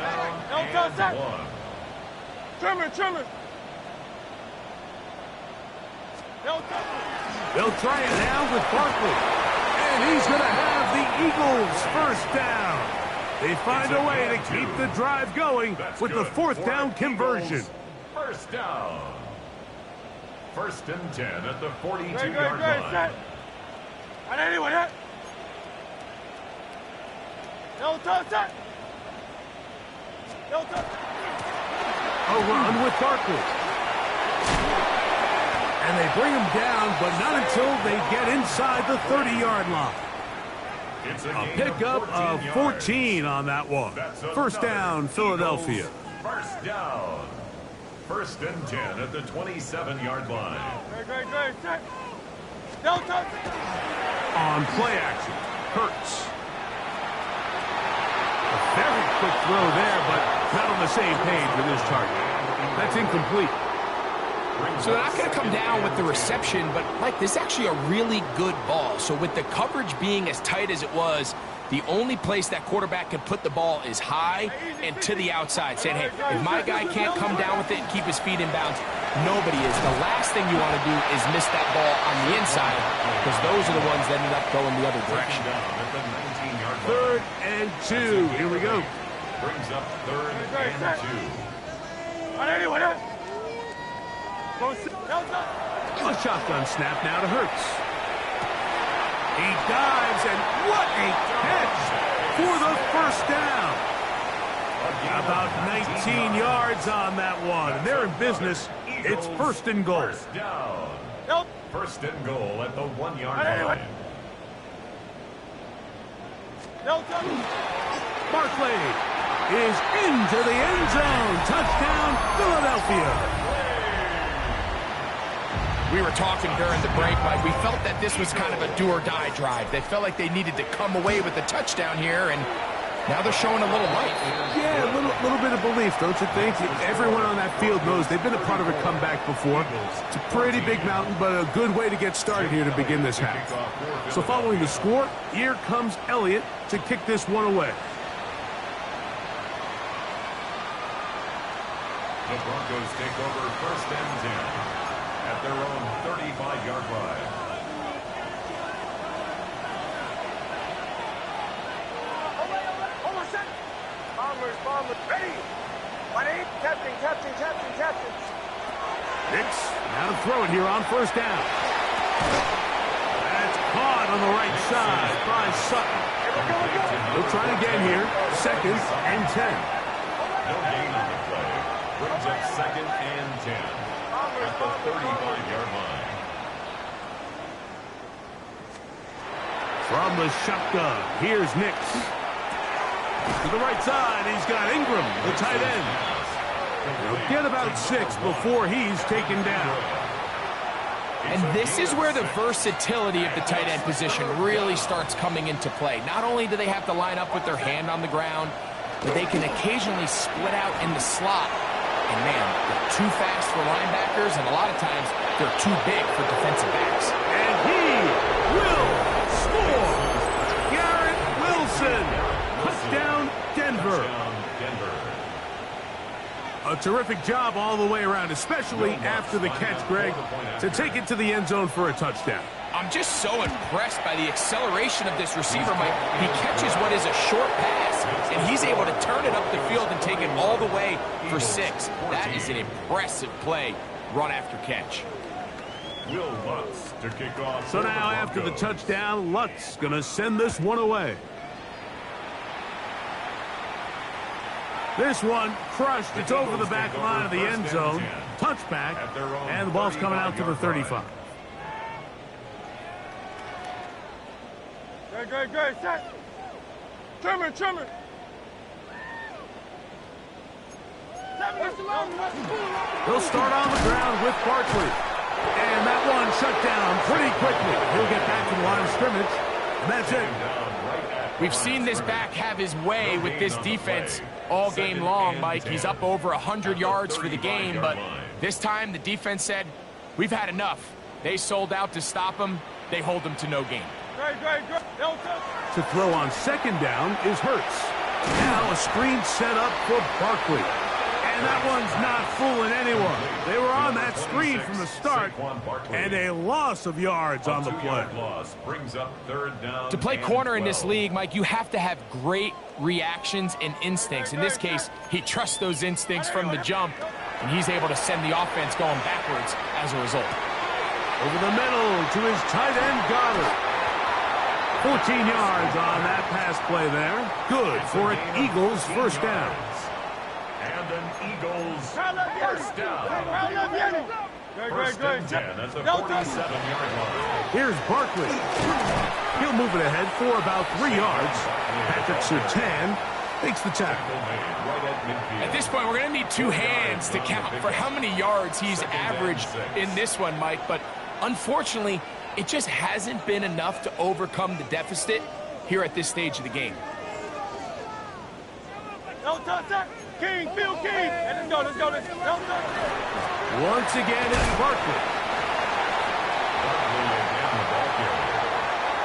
Trimmer. They'll try it now with Barkley. And he's going to have the Eagles' 1st down. They find a way to keep the drive going with the 4th down conversion. 1st down. 1st and 10 at the 42-yard line. A run with Barkley. And they bring him down, but not until they get inside the 30-yard line. A pickup of 14 on that one. 1st down, Philadelphia. 1st down. 1st and 10 at the 27-yard line. On play action, Hurts. A very quick throw there, but not on the same page with his target. That's incomplete. So they're not going to come down with the reception, but, Mike, this is actually a really good ball. So with the coverage being as tight as it was, the only place that quarterback can put the ball is high and to the outside, saying, hey, if my guy can't come down with it and keep his feet in bounds, nobody is. The last thing you want to do is miss that ball on the inside, because those are the ones that ended up going the other direction. 3rd and 2. Here we go. Brings up 3rd and 2. A shotgun snap now to Hurts. He dives, and what a catch for the 1st down. About 19 yards on that one. And they're in business. It's 1st and goal. 1st down. 1st and goal at the 1-yard line. Barkley is into the end zone. Touchdown, Philadelphia. We were talking during the break, Mike. We felt that this was kind of a do-or-die drive. They felt like they needed to come away with the touchdown here, and now they're showing a little life. Yeah, a little bit of belief, don't you think? Everyone on that field knows they've been a part of a comeback before. It's a pretty big mountain, but a good way to get started here to begin this half. So following the score, here comes Elliott to kick this one away. The Broncos take over 1st and 10. At their own 35-yard line. Bombers, ready. 1-8, captain. Nix, now to throw it here on 1st down. That's caught on the right side by Sutton. They'll try again here. 2nd and 10. No gain on the play. Brings up 2nd and 10. At the 35-yard line. From the shotgun, here's Nix. To the right side, he's got Ingram, the tight end. He'll get about 6 before he's taken down. And this is where the versatility of the tight end position really starts coming into play. Not only do they have to line up with their hand on the ground, but they can occasionally split out in the slot. And, man, they're too fast for linebackers, and a lot of times they're too big for defensive backs. And he will score! Garrett Wilson! Touchdown, Denver! A terrific job all the way around, especially after the catch, Greg, to take it to the end zone for a touchdown. I'm just so impressed by the acceleration of this receiver, Mike. He catches what is a short pass, and he's able to turn it up the field and take it all the way for 6. That is an impressive play run after catch. Will Lutz to kick off. So now after the touchdown, Lutz going to send this one away. This one crushed. It's over the back line of the end zone. Touchback, and the ball's coming out to the 35. Great, set. Trimmer. They'll start on the ground with Barkley. And that one shut down pretty quickly. He'll get back to the line of scrimmage. And that's it. We've seen this back have his way with this defense all game long, Mike. He's up over 100 yards for the game, but this time the defense said, we've had enough. They sold out to stop him. They hold him to no gain. To throw on second down is Hurts. Now a screen set up for Barkley. And that one's not fooling anyone. They were on that screen from the start, and a loss of yards on the play. To play corner in this league, Mike, you have to have great reactions and instincts. In this case, he trusts those instincts from the jump, and he's able to send the offense going backwards as a result. Over the middle to his tight end, Goddard. 14 yards on that pass play there. Good for an Eagles first down. And an Eagles first down. First and 10 at the 47-yard line. Here's Barkley. He'll move it ahead for about 3 yards. Patrick Surtain makes the tackle. At this point, we're going to need two hands to count for how many yards he's averaged in this one, Mike. But unfortunately, it just hasn't been enough to overcome the deficit here at this stage of the game. King, Phil King. And let's go. Once again, it's Barkley.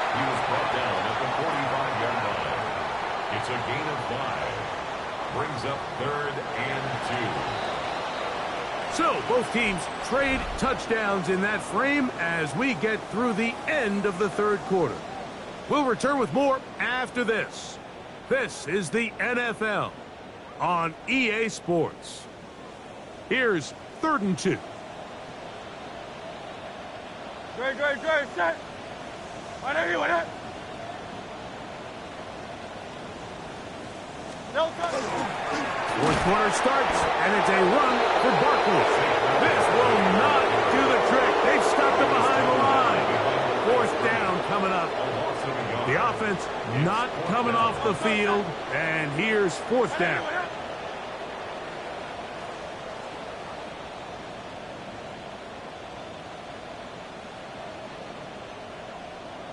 He was brought down at the 45-yard line. It's a gain of 5. Brings up 3rd and 2. So both teams trade touchdowns in that frame as we get through the end of the third quarter. We'll return with more after this. This is the NFL on EA Sports. Here's 3rd and 2. Great, set. Fourth quarter starts, and it's a run for Barkley. This will not do the trick. They've stopped him behind the line. 4th down coming up. The offense not coming off the field, and here's 4th down.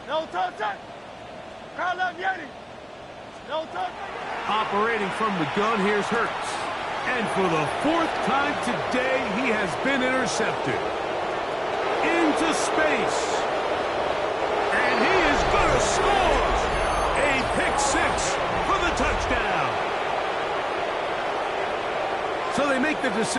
No touch. Call up Yeti. No touch. Operating from the gun, here's Hurts. And for the 4th time today, he has been intercepted. Into space. And he is going to score. A pick 6 for the touchdown. So they make the decision.